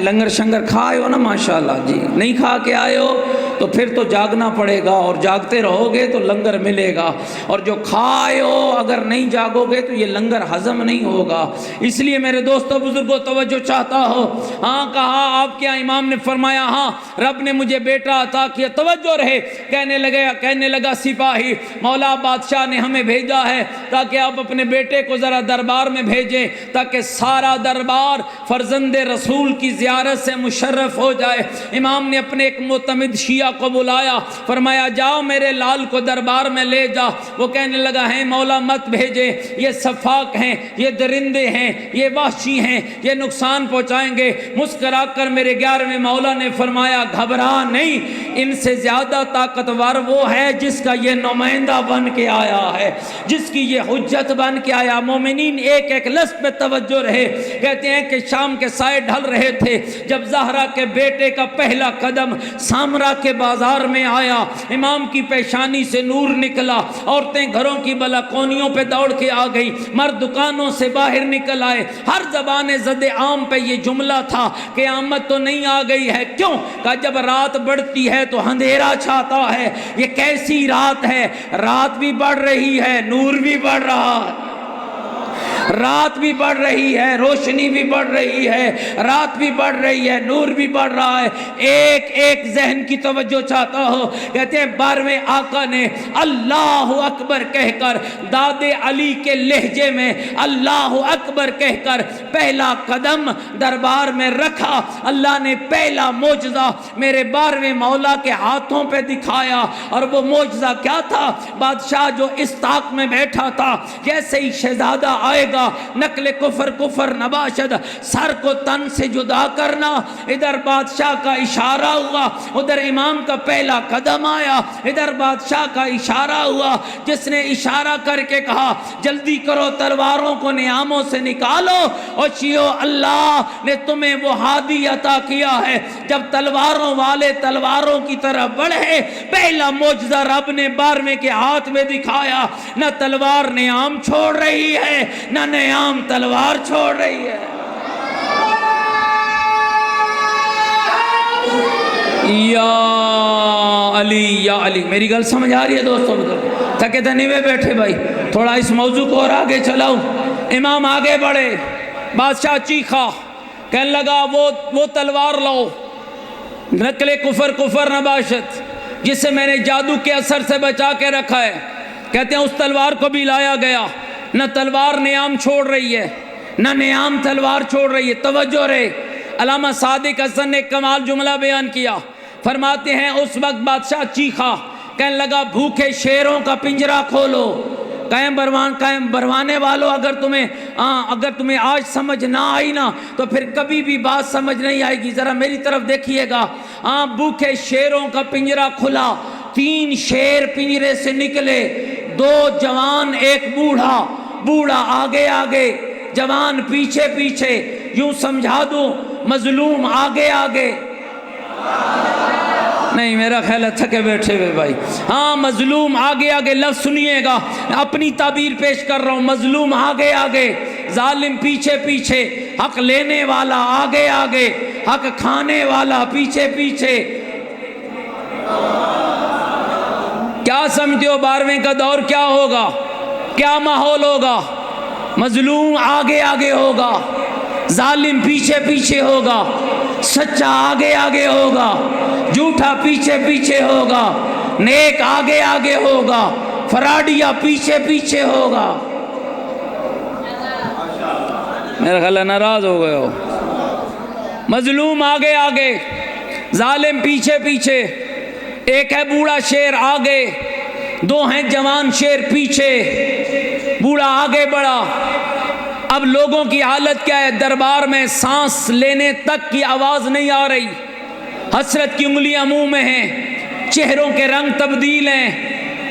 لنگر شنگر کھائے ہو نا ماشاءاللہ جی، نہیں کھا کے آئے ہو تو پھر تو جاگنا پڑے گا، اور جاگتے رہو گے تو لنگر ملے گا، اور جو کھائے ہو اگر نہیں جاگو گے تو یہ لنگر ہضم نہیں ہوگا۔ اس لیے میرے دوستو بزرگوں توجہ چاہتا ہو، ہاں کہا آپ کیا؟ امام نے فرمایا ہاں رب نے مجھے بیٹا عطا کیا۔ توجہ رہے، کہنے لگا سپاہی مولا بادشاہ نے ہمیں بھیجا ہے تاکہ آپ اپنے بیٹے کو ذرا دربار میں بھیجیں تاکہ سارا دربار فرزند رسول کی زیارت سے مشرف ہو جائے۔ امام نے اپنے ایک معتمد شیعہ شیعہ کو بلایا، فرمایا جاؤ میرے لال کو دربار میں لے جا۔ وہ کہنے لگا ہے مولا مت بھیجے، یہ صفاق ہیں، یہ درندے ہیں، یہ وحشی ہیں، یہ نقصان پہنچائیں گے۔ مسکرا کر میرے 11ویں مولا نے فرمایا گھبرا نہیں، ان سے زیادہ طاقتور وہ ہے جس کا یہ نمائندہ بن کے آیا ہے، جس کی یہ حجت بن کے آیا۔ مومنین ایک ایک لفظ پہ توجہ رہے۔ کہتے ہیں کہ شام کے سائے ڈھل رہے تھے جب زہرا کے بیٹے کا پہلا قدم سامرا کے بازار میں آیا، امام کی پیشانی سے نور نکلا، عورتیں گھروں کی بلکونیوں پہ دوڑ کے آ گئی، مرد دکانوں سے باہر نکل آئے۔ ہر زبان زد عام پہ یہ جملہ تھا قیامت تو نہیں آ گئی ہے، کیوں؟ کہ جب رات بڑھتی ہے تو اندھیرا چھاتا ہے۔ یہ کیسی رات ہے؟ رات بھی بڑھ رہی ہے، نور بھی بڑھ رہا ہے، رات بھی بڑھ رہی ہے، روشنی بھی بڑھ رہی ہے، رات بھی بڑھ رہی ہے، نور بھی بڑھ رہا ہے۔ ایک ایک ذہن کی توجہ چاہتا ہو۔ کہتے ہیں 12ویں آقا نے اللہ اکبر کہہ کر داد علی کے لہجے میں اللہ اکبر کہہ کر پہلا قدم دربار میں رکھا۔ اللہ نے پہلا معجزہ میرے 12ویں مولا کے ہاتھوں پہ دکھایا، اور وہ معجزہ کیا تھا؟ بادشاہ جو اس طاق میں بیٹھا تھا، جیسے ہی شہزادہ آئے گا نقل کفر کفر نباشد، سر کو تن سے جدا کرنا۔ ادھر بادشاہ کا اشارہ ہوا، ادھر امام کا پہلا قدم آیا، ادھر بادشاہ کا اشارہ ہوا، جس نے اشارہ کر کے کہا جلدی کرو تلواروں کو نیاموں سے نکالو۔ اور شیعو اللہ نے تمہیں وہ ہادی عطا کیا ہے، جب تلواروں والے تلواروں کی طرف بڑھے، پہلا معجزہ رب نے 12ویں کے ہاتھ میں دکھایا۔ نہ تلوار نیام چھوڑ رہی ہے، نہ نیام تلوار چھوڑ رہی ہے۔ یا علی یا علی، میری گل سمجھ آ رہی ہے دوستوں؟ تھکے تو نہیں بیٹھے بھائی، تھوڑا اس موضوع کو اور آگے چلاؤ۔ امام آگے بڑھے، بادشاہ چیخا، کہنے لگا وہ تلوار لاؤ، نقل کفر کفر نباشت، جسے میں نے جادو کے اثر سے بچا کے رکھا ہے۔ کہتے ہیں اس تلوار کو بھی لایا گیا۔ نہ تلوار نیام چھوڑ رہی ہے، نہ نیام تلوار چھوڑ رہی ہے۔ توجہ رہے، علامہ صادق حسن نے کمال جملہ بیان کیا، فرماتے ہیں اس وقت بادشاہ چیخا، کہنے لگا بھوکے شیروں کا پنجرا کھولو۔ قائم بروانے والوں، اگر تمہیں آج سمجھ نہ آئی نا تو پھر کبھی بھی بات سمجھ نہیں آئے گی۔ ذرا میری طرف دیکھیے گا، بھوکے شیروں کا پنجرا کھلا، 3 شیر پنجرے سے نکلے، 2 جوان ایک بوڑھا، بوڑھا آگے آگے جوان پیچھے پیچھے، یوں سمجھا دوں مظلوم آگے آگے، نہیں میرا خیال ہے تھکے بیٹھے ہوئے بھائی، ہاں مظلوم آگے آگے، لفظ سنیے گا، اپنی تعبیر پیش کر رہا ہوں، مظلوم آگے آگے، ظالم پیچھے پیچھے، حق لینے والا آگے آگے، حق کھانے والا پیچھے پیچھے۔ کیا سمجھتے ہو 12ویں کا دور کیا ہوگا؟ کیا ماحول ہوگا؟ مظلوم آگے آگے ہوگا، ظالم پیچھے پیچھے ہوگا، سچا آگے آگے ہوگا، جھوٹا پیچھے پیچھے ہوگا، نیک آگے آگے ہوگا، فراڈیا پیچھے پیچھے ہوگا۔ میرا خیال ہے ناراض ہو گئے ہو۔ مظلوم آگے آگے، ظالم پیچھے پیچھے، ایک ہے بوڑھا شیر آگے، 2 ہیں جوان شیر پیچھے۔ بوڑھا آگے بڑھا، اب لوگوں کی حالت کیا ہے؟ دربار میں سانس لینے تک کی آواز نہیں آ رہی، حسرت کی انگلیاں منہ میں ہیں، چہروں کے رنگ تبدیل ہیں۔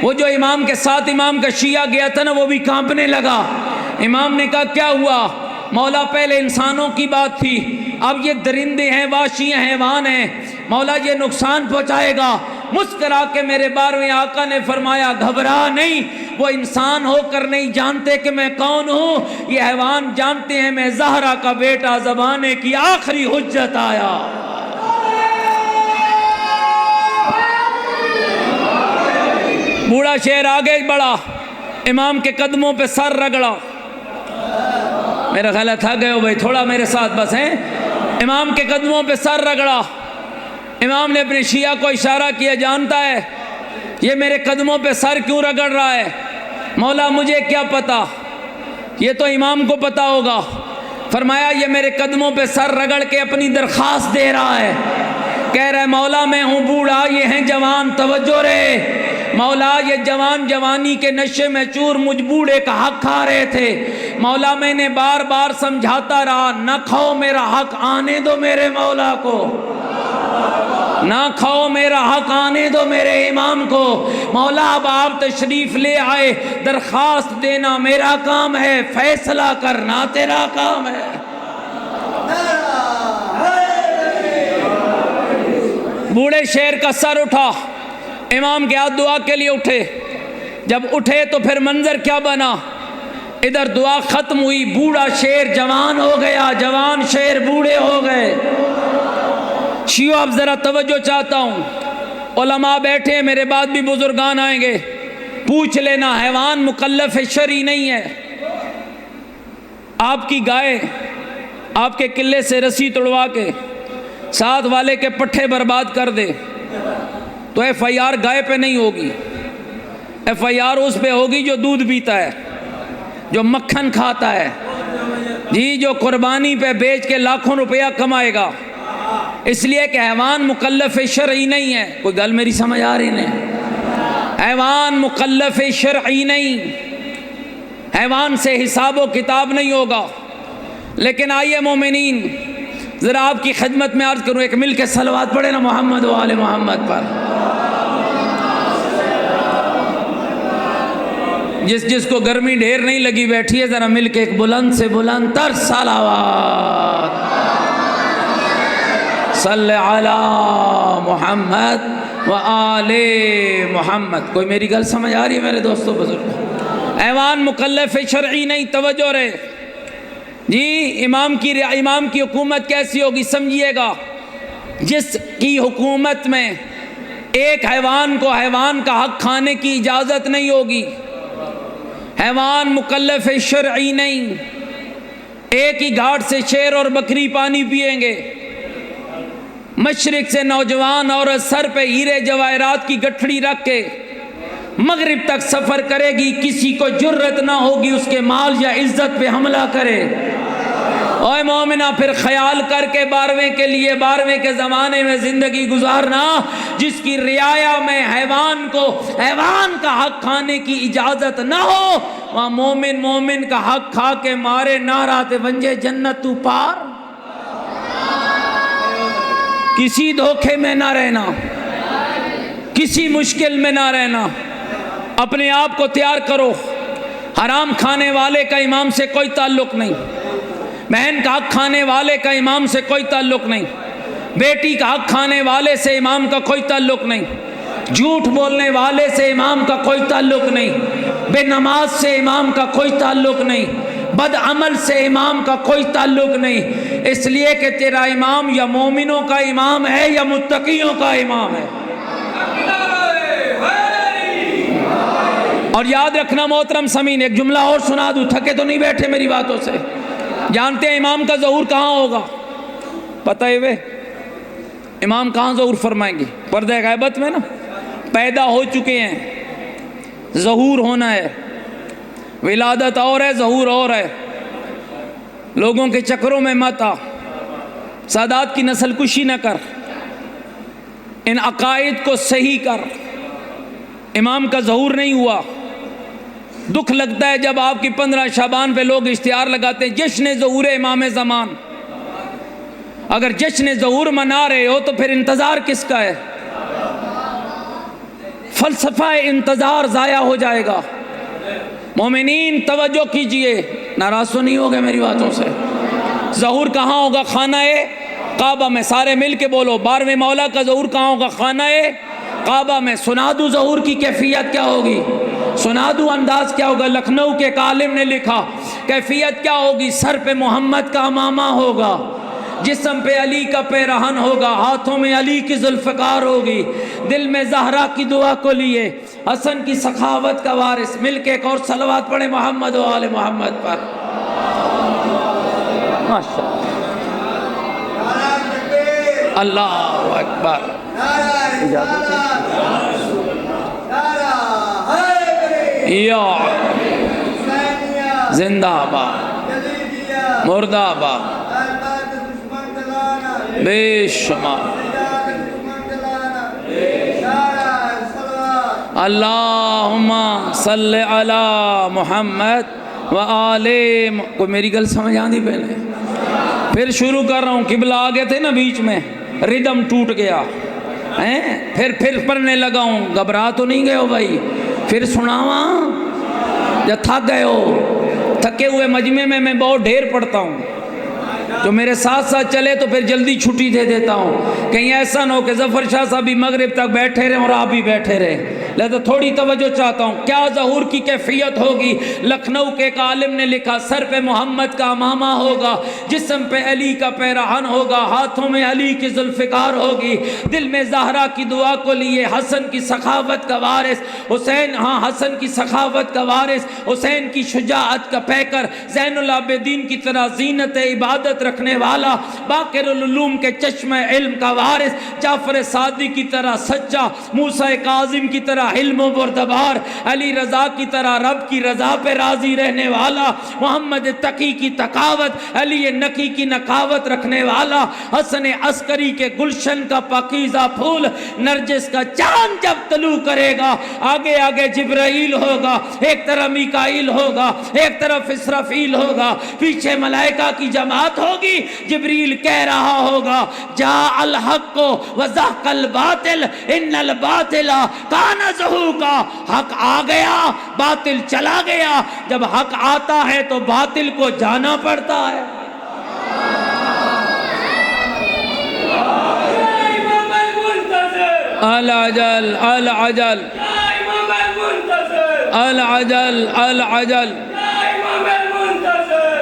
وہ جو امام کے ساتھ امام کا شیعہ گیا تھا نا، وہ بھی کانپنے لگا۔ امام نے کہا کیا ہوا؟ مولا پہلے انسانوں کی بات تھی، اب یہ درندے ہیں، وحشی حیوان ہیں، مولا یہ نقصان پہنچائے گا۔ مسکرا کے میرے 12ویں آقا نے فرمایا گھبرا نہیں، وہ انسان ہو کر نہیں جانتے کہ میں کون ہوں، یہ حیوان جانتے ہیں میں زہرا کا بیٹا، زمانے کی آخری حجت آیا۔ بوڑھا شیر آگے بڑھا، امام کے قدموں پہ سر رگڑا۔ میرا خیال ہے تھک گئے ہو بھائی، تھوڑا میرے ساتھ بس ہیں۔ امام کے قدموں پہ سر رگڑا۔ امام نے اپنے شیعہ کو اشارہ کیا، جانتا ہے یہ میرے قدموں پہ سر کیوں رگڑ رہا ہے؟ مولا مجھے کیا پتا، یہ تو امام کو پتا ہوگا۔ فرمایا یہ میرے قدموں پہ سر رگڑ کے اپنی درخواست دے رہا ہے کہہ رہا ہے مولا میں ہوں بوڑھا یہ ہیں جوان توجہ رے، مولا یہ جوان جوانی کے نشے میں چور مجھ بوڑھے کا حق کھا رہے تھے، مولا میں نے بار بار سمجھاتا رہا نہ کھاؤ میرا حق آنے دو میرے مولا کو، نہ کھاؤ میرا حق آنے دو میرے امام کو، مولا اب آپ تشریف لے آئے، درخواست دینا میرا کام ہے، فیصلہ کرنا تیرا کام ہے۔ بوڑھے شیر کا سر اٹھا، امام کے ہاتھ دعا کے لیے اٹھے، جب اٹھے تو پھر منظر کیا بنا، ادھر دعا ختم ہوئی، بوڑھا شیر جوان ہو گیا، جوان شیر بوڑھے ہو گئے۔ شیعو اب ذرا توجہ چاہتا ہوں، علماء بیٹھے ہیں، میرے بعد بھی بزرگان آئیں گے، پوچھ لینا حیوان مکلف شرعی نہیں ہے۔ آپ کی گائے آپ کے قلعے سے رسی توڑوا کے ساتھ والے کے پٹھے برباد کر دے تو ایف آئی آر گائے پہ نہیں ہوگی، ایف آئی آر اس پہ ہوگی جو دودھ پیتا ہے، جو مکھن کھاتا ہے، جی جو قربانی پہ بیچ کے لاکھوں روپیہ کمائے گا، اس لیے کہ حیوان مکلف شرعی نہیں ہے۔ کوئی گل میری سمجھ آ رہی نہیں؟ حیوان مکلف شرعی نہیں، حیوان سے حساب و کتاب نہیں ہوگا۔ لیکن آئیے مومنین ذرا آپ کی خدمت میں عرض کروں، ایک مل کے صلوات پڑھے نا محمد و آل محمد پر۔ جس کو گرمی ڈھیر نہیں لگی بیٹھی ہے، ذرا مل کے ایک بلند سے بلند تر صلوات صلی علی محمد و آل محمد۔ کوئی میری گل سمجھ آ رہی ہے میرے دوستو بزرگ؟ حیوان مکلف شرعی نہیں، توجہ رہے جی۔ امام کی حکومت کیسی ہوگی سمجھیے گا، جس کی حکومت میں ایک حیوان کو حیوان کا حق کھانے کی اجازت نہیں ہوگی، حیوان مکلف شرعی نہیں، ایک ہی گھاٹ سے شیر اور بکری پانی پیئیں گے، مشرق سے نوجوان عورت سر پہ ہیرے جواہرات کی گٹھڑی رکھ کے مغرب تک سفر کرے گی، کسی کو جرت نہ ہوگی اس کے مال یا عزت پہ حملہ کرے۔ اوے مومنہ پھر خیال کر کے 12ویں کے زمانے میں زندگی گزارنا، جس کی رعایا میں حیوان کو حیوان کا حق کھانے کی اجازت نہ ہو، وہاں مومن کا حق کھا کے مارے نعرات ونجے جنت تو پار۔ کسی دھوکے میں نہ رہنا، کسی مشکل میں نہ رہنا، اپنے آپ کو تیار کرو۔ حرام کھانے والے کا امام سے کوئی تعلق نہیں، بہن کا حق کھانے والے کا امام سے کوئی تعلق نہیں، بیٹی کا حق کھانے والے سے امام کا کوئی تعلق نہیں، جھوٹ بولنے والے سے امام کا کوئی تعلق نہیں، بے نماز سے امام کا کوئی تعلق نہیں، بد عمل سے امام کا کوئی تعلق نہیں، اس لیے کہ تیرا امام یا مومنوں کا امام ہے یا متقیوں کا امام ہے۔ اور یاد رکھنا محترم سامعین، ایک جملہ اور سنا دوں، تھکے تو نہیں بیٹھے میری باتوں سے؟ جانتے ہیں امام کا ظہور کہاں ہوگا؟ پتہ ہے وہ امام کہاں ظہور فرمائیں گے؟ پردہ غیبت میں نا، پیدا ہو چکے ہیں، ظہور ہونا ہے، ولادت اور ہے، ظہور اور ہے۔ لوگوں کے چکروں میں مت آ، سادات کی نسل کشی نہ کر، ان عقائد کو صحیح کر۔ امام کا ظہور نہیں ہوا، دکھ لگتا ہے جب آپ کی 15 شعبان پہ لوگ اشتہار لگاتے ہیں جشن ظہور امام زمان۔ اگر جشن ظہور منا رہے ہو تو پھر انتظار کس کا ہے؟ فلسفہ انتظار ضائع ہو جائے گا۔ مومنین توجہ کیجئے، ناراض تو نہیں ہوگے میری باتوں سے؟ ظہور کہاں ہوگا؟ خانہ کعبہ میں، سارے مل کے بولو، 12ویں مولا کا ظہور کہاں ہوگا؟ خانہ کعبہ میں۔ سنا دوں ظہور کی کیفیت کیا ہوگی، سنا دوں انداز کیا ہوگا؟ لکھنؤ کے ایک عالم نے لکھا کیفیت کیا ہوگی، سر پہ محمد کا امامہ ہوگا، جسم پہ علی کا پیرہن ہوگا، ہاتھوں میں علی کی ذوالفقار ہوگی، دل میں زہرا کی دعا کو لیے حسن کی سخاوت کا وارث۔ مل کے ایک اور صلوات پڑھے محمد و آل محمد پر۔ ماشاءاللہ، اللہ اکبر۔ یا زندہ آباد، مردہ آباد، بے شمار۔ اللہم صلی علی محمد و آل کوئی میری گل سمجھ آندی پہلے؟ پھر شروع کر رہا ہوں، قبلہ آگے تھے نا بیچ میں، ردم ٹوٹ گیا، پھر پڑھنے لگا ہوں، گھبرا تو نہیں گئے ہو بھائی؟ پھر سناواں یا تھک گئے ہو؟ تھکے ہوئے مجمع میں میں بہت ڈھیر پڑھتا ہوں، جو میرے ساتھ ساتھ چلے تو پھر جلدی چھٹی دے دیتا ہوں، کہیں ایسا نہ ہو کہ ظفر شاہ صاحب بھی مغرب تک بیٹھے رہے اور آپ بھی بیٹھے رہے، لہذا تھوڑی توجہ چاہتا ہوں۔ کیا ظہور کی کیفیت ہوگی؟ لکھنؤ کے ایک عالم نے لکھا، سر پہ محمد کا امامہ ہوگا، جسم پہ علی کا پیراہن ہوگا، ہاتھوں میں علی کی ذوالفقار ہوگی، دل میں زہرا کی دعا کو لیے حسن کی سخاوت کا وارث حسین، حسن کی سخاوت کا وارث حسین کی شجاعت کا پیکر، زین العابدین کی طرح زینت عبادت رکھنے والا، باقر العلوم کے چشمہ علم کا وارث، جعفر صادق کی طرح سچا، موسیٰ کاظم کی طرح علم و بردبار، علی رضا کی طرح رب کی رضا پہ راضی رہنے والا، محمد تقی کی تقاوت، علی نقی کی نقاوت رکھنے والا، حسن عسکری کے گلشن کا پاکیزہ پھول، نرجس کا چاند جب طلوع کرے گا، آگے آگے جبرائیل ہوگا، ایک طرف میکائیل ہوگا، ایک طرف اسرافیل ہوگا، پیچھے ملائکہ کی جماعت ہوگی، جبریل کہہ رہا ہوگا جاء الحق وزهق الباطل ان الباطل کان زہوقا، حق آ گیا باطل چلا گیا، جب حق آتا ہے تو باطل کو جانا پڑتا ہے۔ العجل العجل العجل العجل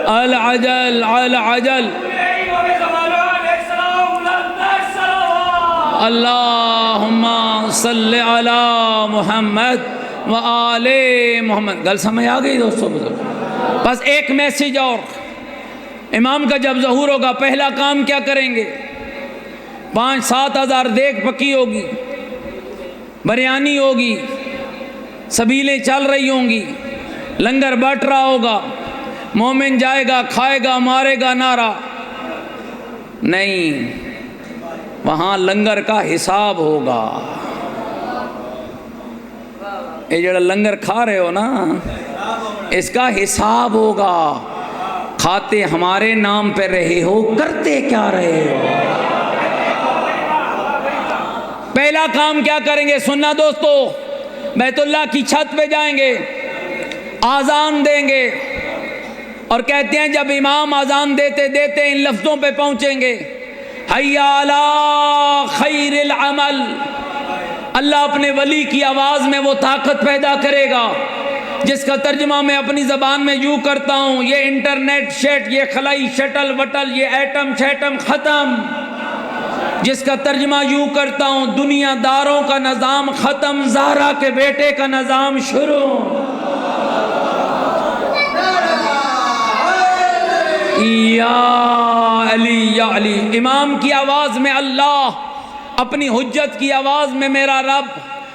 العجل العجل اللہم صلی علی محمد و آل محمد۔ گل سمجھ آ گئی دوستو بزرگ؟ بس ایک میسیج اور، امام کا جب ظہور ہوگا پہلا کام کیا کریں گے؟ 5-7 ہزار دیگ پکی ہوگی، بریانی ہوگی، سبیلیں چل رہی ہوں گی، لنگر بٹ رہا ہوگا، مومن جائے گا کھائے گا مارے گا نعرہ نہیں، وہاں لنگر کا حساب ہوگا۔ یہ جڑا لنگر کھا رہے ہو نا، اس کا حساب ہوگا، کھاتے ہمارے نام پہ رہے ہو، کرتے کیا رہے ہو؟ پہلا کام کیا کریں گے؟ سننا دوستو، بیت اللہ کی چھت پہ جائیں گے، آذان دیں گے، اور کہتے ہیں جب امام آذان دیتے دیتے ان لفظوں پہ پہنچیں گے، حی علی خیر العمل، اللہ اپنے ولی کی آواز میں وہ طاقت پیدا کرے گا جس کا ترجمہ میں اپنی زبان میں یوں کرتا ہوں، یہ انٹرنیٹ شیٹ، یہ خلائی شٹل وٹل، یہ ایٹم شیٹم ختم، جس کا ترجمہ یوں کرتا ہوں، دنیا داروں کا نظام ختم، زہرا کے بیٹے کا نظام شروع۔ یا علی یا علی، امام کی آواز میں اللہ، اپنی حجت کی آواز میں میرا رب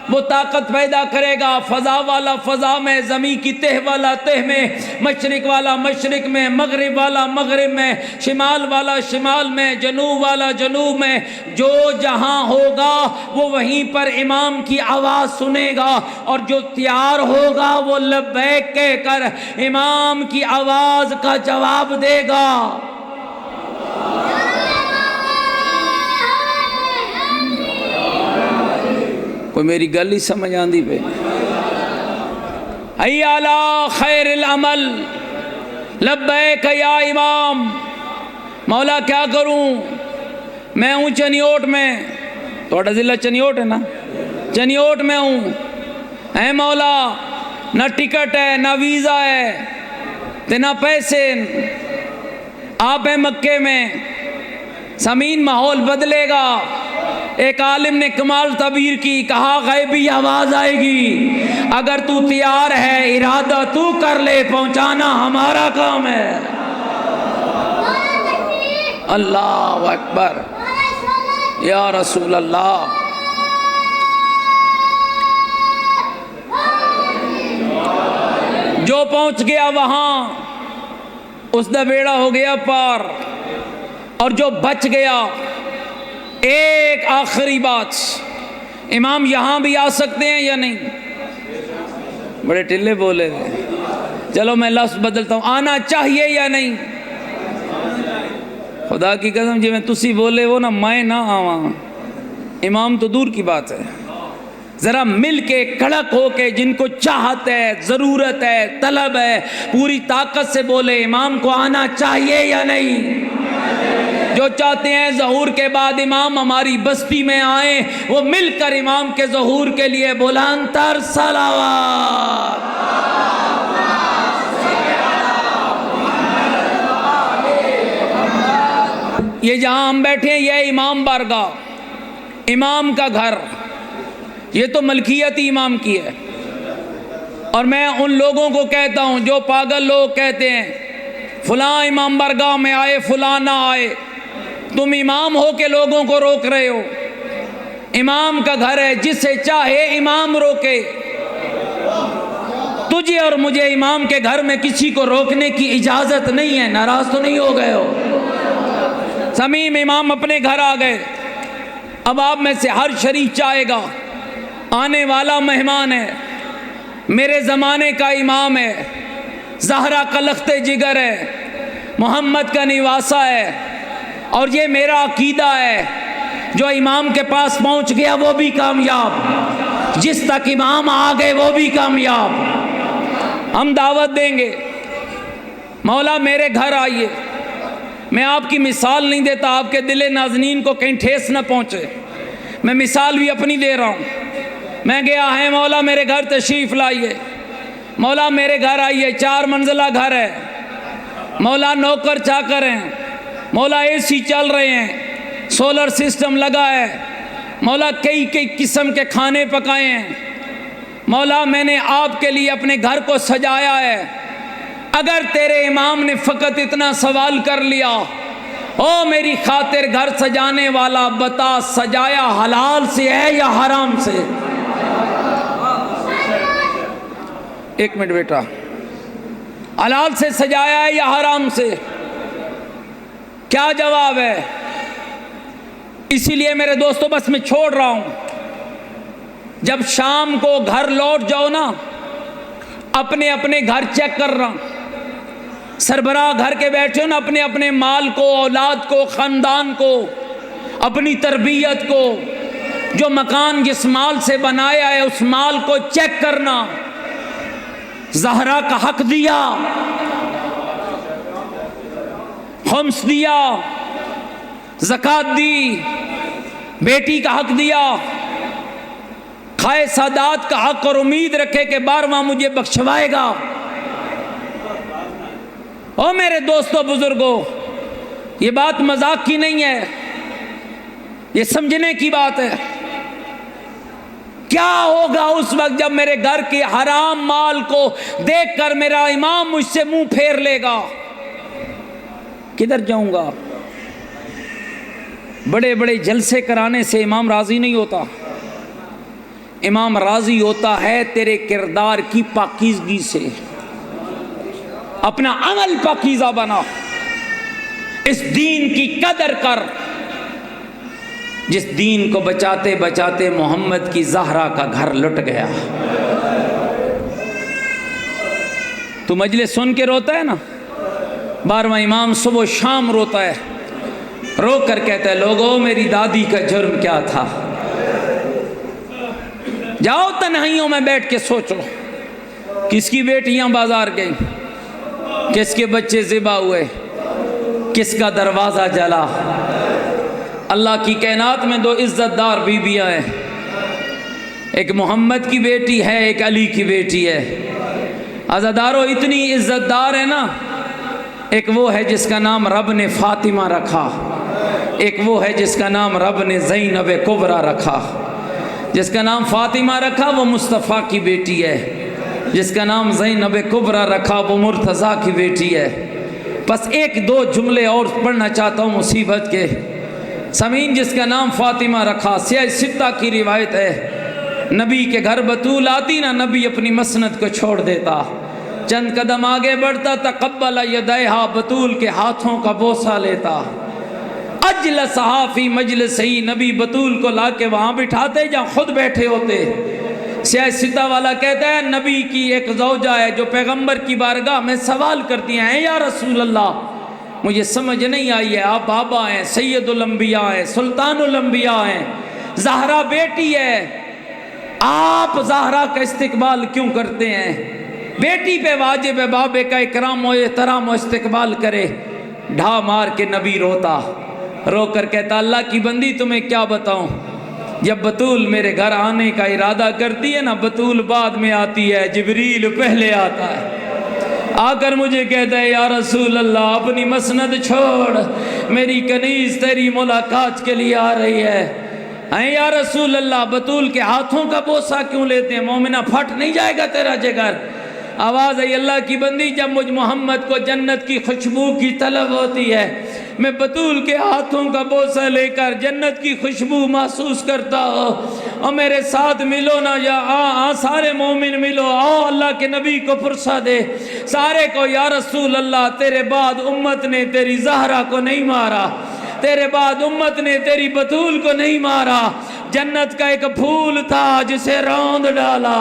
وہ طاقت پیدا کرے گا، فضا والا فضا میں، زمین کی تہ والا تہ میں، مشرق والا مشرق میں، مغرب والا مغرب میں، شمال والا شمال میں، جنوب والا جنوب میں، جو جہاں ہوگا وہ وہیں پر امام کی آواز سنے گا، اور جو تیار ہوگا وہ لبیک کہہ کر امام کی آواز کا جواب دے گا۔ کوئی میری گل ہی سمجھ آندی پہ؟ حی علی خیر العمل، لبیک یا امام۔ مولا کیا کروں؟ میں ہوں چنیوٹ میں، توڑا ضلع چنیوٹ ہے نا، چنیوٹ میں ہوں، اے مولا نہ ٹکٹ ہے نہ ویزا ہے تے نہ پیسے، آپ ہیں مکے میں، زمین ماحول بدلے گا۔ ایک عالم نے کمال تعبیر کی، کہا غیبی آواز آئے گی، اگر تو تیار ہے ارادہ تو کر لے، پہنچانا ہمارا کام ہے۔ اللہ اکبر یا رسول اللہ۔ جو پہنچ گیا وہاں اس دا بیڑا ہو گیا پار، اور جو بچ گیا، ایک آخری بات، امام یہاں بھی آ سکتے ہیں یا نہیں؟ بڑے ٹلے بولے تھے. چلو میں لفظ بدلتا ہوں, آنا چاہیے یا نہیں؟ خدا کی قسم جی میں تسی بولے وہ نا میں نہ آواں, امام تو دور کی بات ہے. ذرا مل کے کڑک ہو کے جن کو چاہت ہے, ضرورت ہے, طلب ہے, پوری طاقت سے بولے امام کو آنا چاہیے یا نہیں. جو چاہتے ہیں ظہور کے بعد امام ہماری بستی میں آئیں, وہ مل کر امام کے ظہور کے لیے بلند تر صلوات. یہ جہاں ہم بیٹھے ہیں یہ امام بارگاہ, امام کا گھر, یہ تو ملکیت ہی امام کی ہے. اور میں ان لوگوں کو کہتا ہوں جو پاگل لوگ کہتے ہیں فلاں امام بارگاہ میں آئے فلاں نہ آئے, تم امام ہو کے لوگوں کو روک رہے ہو. امام کا گھر ہے, جسے چاہے امام روکے. تجھے اور مجھے امام کے گھر میں کسی کو روکنے کی اجازت نہیں ہے. ناراض تو نہیں ہو گئے ہو؟ سمیم امام اپنے گھر آ گئے. اب آپ میں سے ہر شریف چاہے گا, آنے والا مہمان ہے, میرے زمانے کا امام ہے, زہرا کا لخت جگر ہے, محمد کا نواسا ہے, اور یہ میرا عقیدہ ہے جو امام کے پاس پہنچ گیا وہ بھی کامیاب, جس تک امام آ گئے وہ بھی کامیاب. ہم دعوت دیں گے, مولا میرے گھر آئیے. میں آپ کی مثال نہیں دیتا, آپ کے دل نازنین کو کہیں ٹھیس نہ پہنچے. میں مثال بھی اپنی دے رہا ہوں. میں گیا ہے, مولا میرے گھر تشریف لائیے, مولا میرے گھر آئیے. 4 منزلہ گھر ہے, مولا نوکر چاکر ہیں, مولا اے سی چل رہے ہیں, سولر سسٹم لگا ہے, مولا کئی قسم کے کھانے پکائے ہیں. مولا میں نے آپ کے لیے اپنے گھر کو سجایا ہے. اگر تیرے امام نے فقط اتنا سوال کر لیا, او میری خاطر گھر سجانے والا بتا سجایا حلال سے ہے یا حرام سے؟ ایک منٹ بیٹا, حلال سے سجایا ہے یا حرام سے؟ کیا جواب ہے؟ اسی لیے میرے دوستوں بس میں چھوڑ رہا ہوں, جب شام کو گھر لوٹ جاؤ نا, اپنے اپنے گھر چیک کر رہا. سربراہ گھر کے بیٹھے ہو نا, اپنے اپنے مال کو, اولاد کو, خاندان کو, اپنی تربیت کو, جو مکان جس مال سے بنایا ہے اس مال کو چیک کرنا. زہرا کا حق دیا, خمس دیا, زکوٰۃ دی, بیٹی کا حق دیا, خواہ سادات کا حق, اور امید رکھے کہ 12واں مجھے بخشوائے گا. او میرے دوستو بزرگوں, یہ بات مذاق کی نہیں ہے, یہ سمجھنے کی بات ہے. کیا ہوگا اس وقت جب میرے گھر کے حرام مال کو دیکھ کر میرا امام مجھ سے منہ پھیر لے گا؟ کدھر جاؤں گا؟ بڑے بڑے جلسے کرانے سے امام راضی نہیں ہوتا. امام راضی ہوتا ہے تیرے کردار کی پاکیزگی سے. اپنا عمل پاکیزہ بنا, اس دین کی قدر کر جس دین کو بچاتے بچاتے محمد کی زہرا کا گھر لٹ گیا. تو مجلس سن کے روتا ہے نا, 12واں امام صبح و شام روتا ہے, رو کر کہتا ہے لوگوں میری دادی کا جرم کیا تھا. جاؤ تنہائیوں میں بیٹھ کے سوچو, کس کی بیٹیاں بازار گئیں, کس کے بچے ذبح ہوئے, کس کا دروازہ جلا. اللہ کی کائنات میں 2 عزت دار بیویاں ہیں, ایک محمد کی بیٹی ہے, ایک علی کی بیٹی ہے. عزادارو اتنی عزت دار ہے نا, ایک وہ ہے جس کا نام رب نے فاطمہ رکھا, ایک وہ ہے جس کا نام رب نے زینب کبریٰ رکھا. جس کا نام فاطمہ رکھا وہ مصطفیٰ کی بیٹی ہے, جس کا نام زینب کبریٰ رکھا وہ مرتضیٰ کی بیٹی ہے. بس 1-2 جملے اور پڑھنا چاہتا ہوں مصیبت کے. سمین جس کا نام فاطمہ رکھا, سیاہ ستہ کی روایت ہے, نبی کے گھر بطول آتی نا, نبی اپنی مسند کو چھوڑ دیتا, چند قدم آگے بڑھتا, تقبل یدیہا, بطول کے ہاتھوں کا بوسہ لیتا. اجلسہا فی مجلسہی, نبی بطول کو لا کے وہاں بٹھاتے جہاں خود بیٹھے ہوتے. سیاستہ والا کہتا ہے نبی کی ایک زوجہ ہے جو پیغمبر کی بارگاہ میں سوال کرتی ہیں یا رسول اللہ مجھے سمجھ نہیں آئی ہے، آپ بابا ہیں، سید الانبیاء ہیں، سلطان الانبیاء ہیں، زہرا بیٹی ہے، آپ زہرا کا استقبال کیوں کرتے ہیں؟ بیٹی پہ واجب ہے بابے کا اکرام و احترام و استقبال کرے۔ ڈھا مار کے نبی روتا، رو کر کہتا اللہ کی بندی تمہیں کیا بتاؤں، جب بطول میرے گھر آنے کا ارادہ کرتی ہے نا، بطول بعد میں آتی ہے، جبریل پہلے آتا ہے، آ کر مجھے کہتا ہے یا رسول اللہ اپنی مسند چھوڑ، میری کنیز تیری ملاقات کے لیے آ رہی ہے۔ یا رسول اللہ بطول کے ہاتھوں کا بوسہ کیوں لیتے ہیں، مومنہ پھٹ نہیں جائے گا تیرا جگر؟ آواز ہے اللہ کی بندی جب مجھ محمد کو جنت کی خوشبو کی طلب ہوتی ہے، میں بطول کے ہاتھوں کا بوسہ لے کر جنت کی خوشبو محسوس کرتا ہوں، اور میرے ساتھ ملو نا، یا سارے مومن ملو، آؤ اللہ کے نبی کو پرسہ دے سارے کو، یا رسول اللہ تیرے بعد امت نے تیری زہرا کو نہیں مارا، تیرے بعد امت نے تیری بطول کو نہیں مارا، جنت کا ایک پھول تھا جسے روند ڈالا،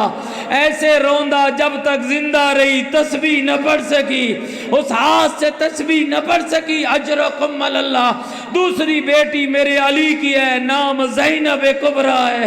ایسے روندا جب تک زندہ رہی تسبیح نہ پڑھ سکی، اس ہاتھ سے تسبیح نہ پڑھ سکی، اجرکم اللہ۔ دوسری بیٹی میرے علی کی ہے، نام زینب کبریٰ ہے،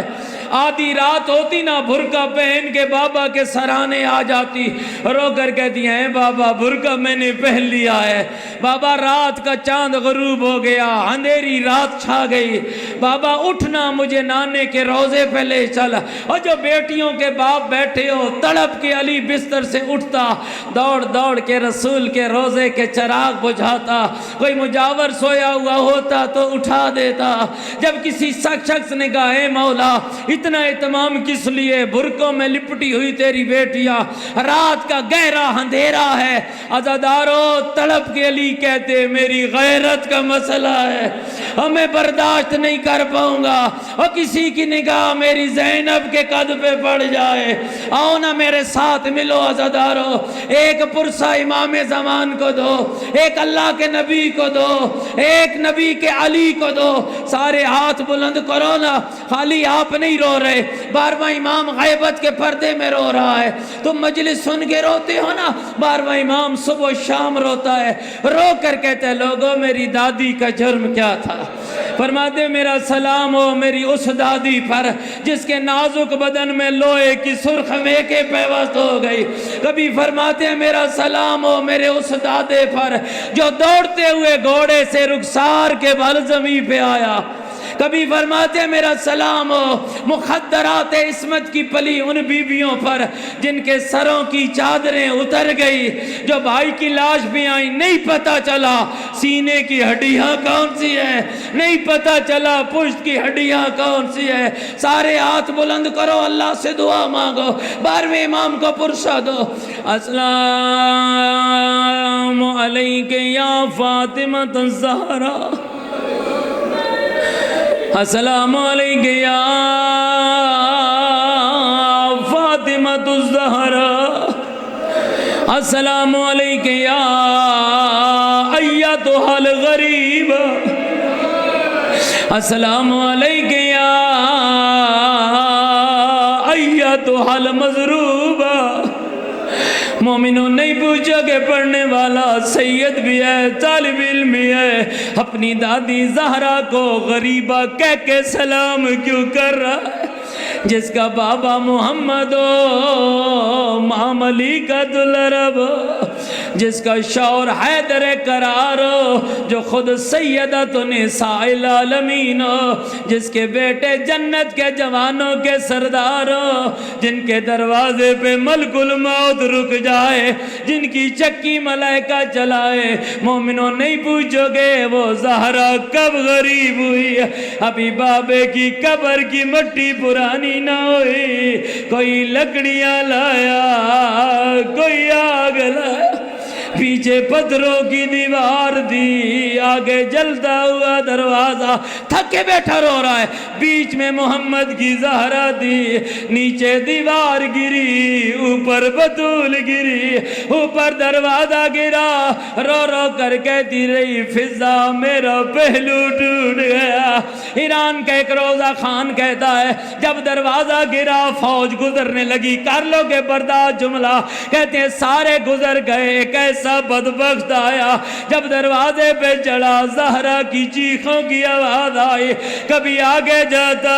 آدھی رات ہوتی نا برقع پہن کے بابا کے سرانے آ جاتی، رو کر کہتی ہیں بابا برقع میں نے پہن لیا ہے، بابا رات کا چاند غروب ہو گیا، اندھیری رات چھا گئی، بابا اٹھنا مجھے نانے کے روزے پہ لے چل۔ اور جو بیٹیوں کے باپ بیٹھے ہو تڑپ کے علی بستر سے اٹھتا، دوڑ دوڑ کے رسول کے روزے کے چراغ بجھاتا، کوئی مجاور سویا ہوا ہوتا تو اٹھا دیتا، جب کسی شخص نے کہا اے مولا اتنا اہتمام کس لیے، برقعوں میں لپٹی ہوئی تیری بیٹیاں، رات کا گہرا اندھیرا ہے، عزادارو تڑپ کے علی کہتے میری غیرت کا مسئلہ ہے، ہمیں برداشت نہیں کر پاؤں گا، اور کسی کی نگاہ میری زینب کے قد پہ پڑ جائے، آؤ نا میرے ساتھ ملو عزادارو، ایک پرسہ امام زمان کو دو، ایک اللہ کے نبی کو دو، ایک نبی کے علی کو دو، سارے ہاتھ بلند کرو نا، خالی آپ نہیں رو رہے، 12واں امام غیبت کے پردے میں رو رہا ہے، تم مجلس سن کے روتے ہو نا، 12واں امام صبح و شام روتا ہے، رو کر کہتے ہیں لوگوں میری دادی کا جرم کیا تھا، فرماتے میرا سلام ہو میری اس دادی پر جس کے نازک بدن میں لوہے کی سرخ میکے پیوست ہو گئی، کبھی فرماتے ہیں میرا سلام ہو میرے اس دادے پر جو دوڑتے ہوئے گھوڑے سے رخسار کے بل زمین پہ آیا، کبھی فرماتے ہیں میرا سلام ہو مخدرات عصمت کی پلی ان بیویوں پر جن کے سروں کی چادریں اتر گئی، جو بھائی کی لاش بھی آئی نہیں پتا چلا سینے کی ہڈیاں کون سی ہے، نہیں پتا چلا پشت کی ہڈیاں کون سی ہے، سارے ہاتھ بلند کرو اللہ سے دعا مانگو، 12ویں امام کو پرسہ دو، السلام علیک یا فاطمہ الزہرا، السلام علیک یا فاطمہ الزہرا، السلام علیک یا ایتھا الغریب، السلام علیک یا ایتھا المضروب۔ مومنوں نہیں پوچھا کہ پڑھنے والا سید بھی ہے طالب علم بھی ہے، اپنی دادی زہرا کو غریبہ کہہ کے سلام کیوں کر رہا ہے، جس کا بابا محمد ہو مام علی کا دلرب، جس کا شور حیدر قرار ہو، جو خود سیدت نساء العالمین ہو، جس کے بیٹے جنت کے جوانوں کے سردار ہو، جن کے دروازے پہ ملک الموت رک جائے، جن کی چکی ملائکہ چلائے، مومنوں نہیں پوچھو گے وہ زہرا کب غریب ہوئی، ابھی بابے کی قبر کی مٹی پرانی نہ ہوئی، کوئی لکڑیاں لایا کوئی آگ لایا، پیچھے پتھروں کی دیوار دی، آگے جلتا ہوا دروازہ، تھکے بیٹھا رو رہا ہے، بیچ میں محمد کی زہرا دی، نیچے دیوار گری، اوپر بطول گری، اوپر دروازہ گرا، رو رو کر کہتی رہی فضا میرا پہلو ٹوٹ گیا، ایران کا ایک روزہ خان کہتا ہے جب دروازہ گرا فوج گزرنے لگی، کر لو گے برداشت جملہ، کہتے ہیں سارے گزر گئے، ایک ایسا بدبخت آیا جب دروازے پہ چڑھا زہرا کی چیخوں کی آواز آئی، کبھی آگے جاتا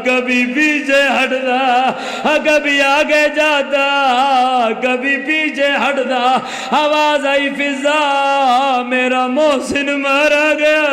کبھی پیچھے ہٹتا، کبھی آگے جاتا کبھی پیچھے ہٹتا، آواز آئی فضا میرا محسن مارا گیا،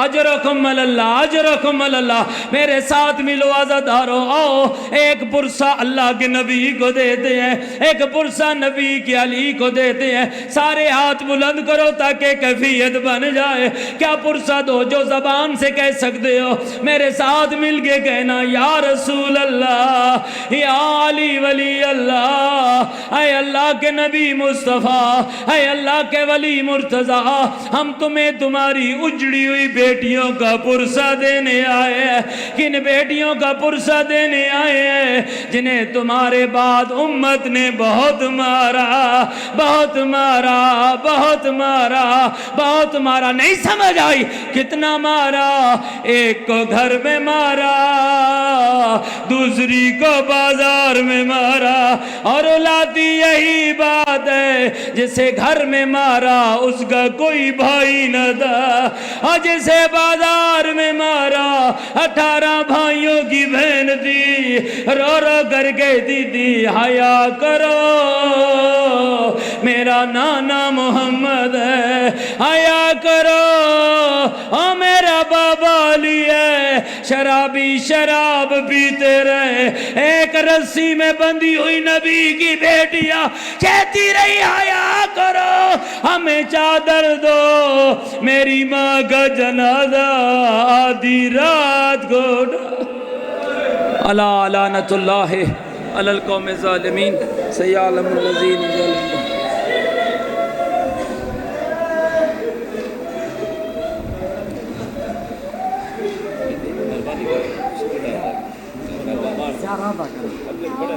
اجرکم اللہ اجرکم اللہ۔ میرے ساتھ ملو عزادارو، آؤ ایک پرسہ اللہ کے نبی کو دیتے ہیں، ایک پرسہ نبی کے علی کو دیتے ہیں، سارے ہاتھ بلند کرو تاکہ کیفیت بن جائے۔ کیا پرسہ دو جو زبان سے کہہ سکتے ہو، میرے ساتھ مل کے کہنا یا رسول اللہ، یا علی ولی اللہ، اے اللہ کے نبی مصطفیٰ، اے اللہ کے ولی مرتضیٰ، ہم تمہیں تمہاری اجڑی ہوئی بیٹیوں کا پرسہ دینے آئے ہیں۔ کن بیٹیوں کا پرسہ دینے آئے ہیں؟ جنہیں تمہارے بعد امت نے بہت مارا، بہت مارا، بہت مارا، بہت مارا۔ نہیں سمجھ آئی کتنا مارا؟ ایک کو گھر میں مارا، دوسری کو بازار میں مارا، اور الاتی یہی بات ہے جسے گھر میں مارا اس کا کوئی بھائی نہ تھا، اور جسے بازار میں مارا 18 بھائیوں کی بہن تھی، رو رو کر کہتی تھی حیا کرو میرا نانا محمد ہے، حیا کرو اور میرا بابا علی ہے۔ شرابی شراب پیتے رہے، ایک رسی میں بندھی ہوئی نبی کی بیٹیاں کہتی رہی حیا کرو ہمیں چادر دو، میری ماں کا جنازہ آدھی رات کو الا لعنت اللہ علی القوم الظالمین سیعلم الذین ظلموا۔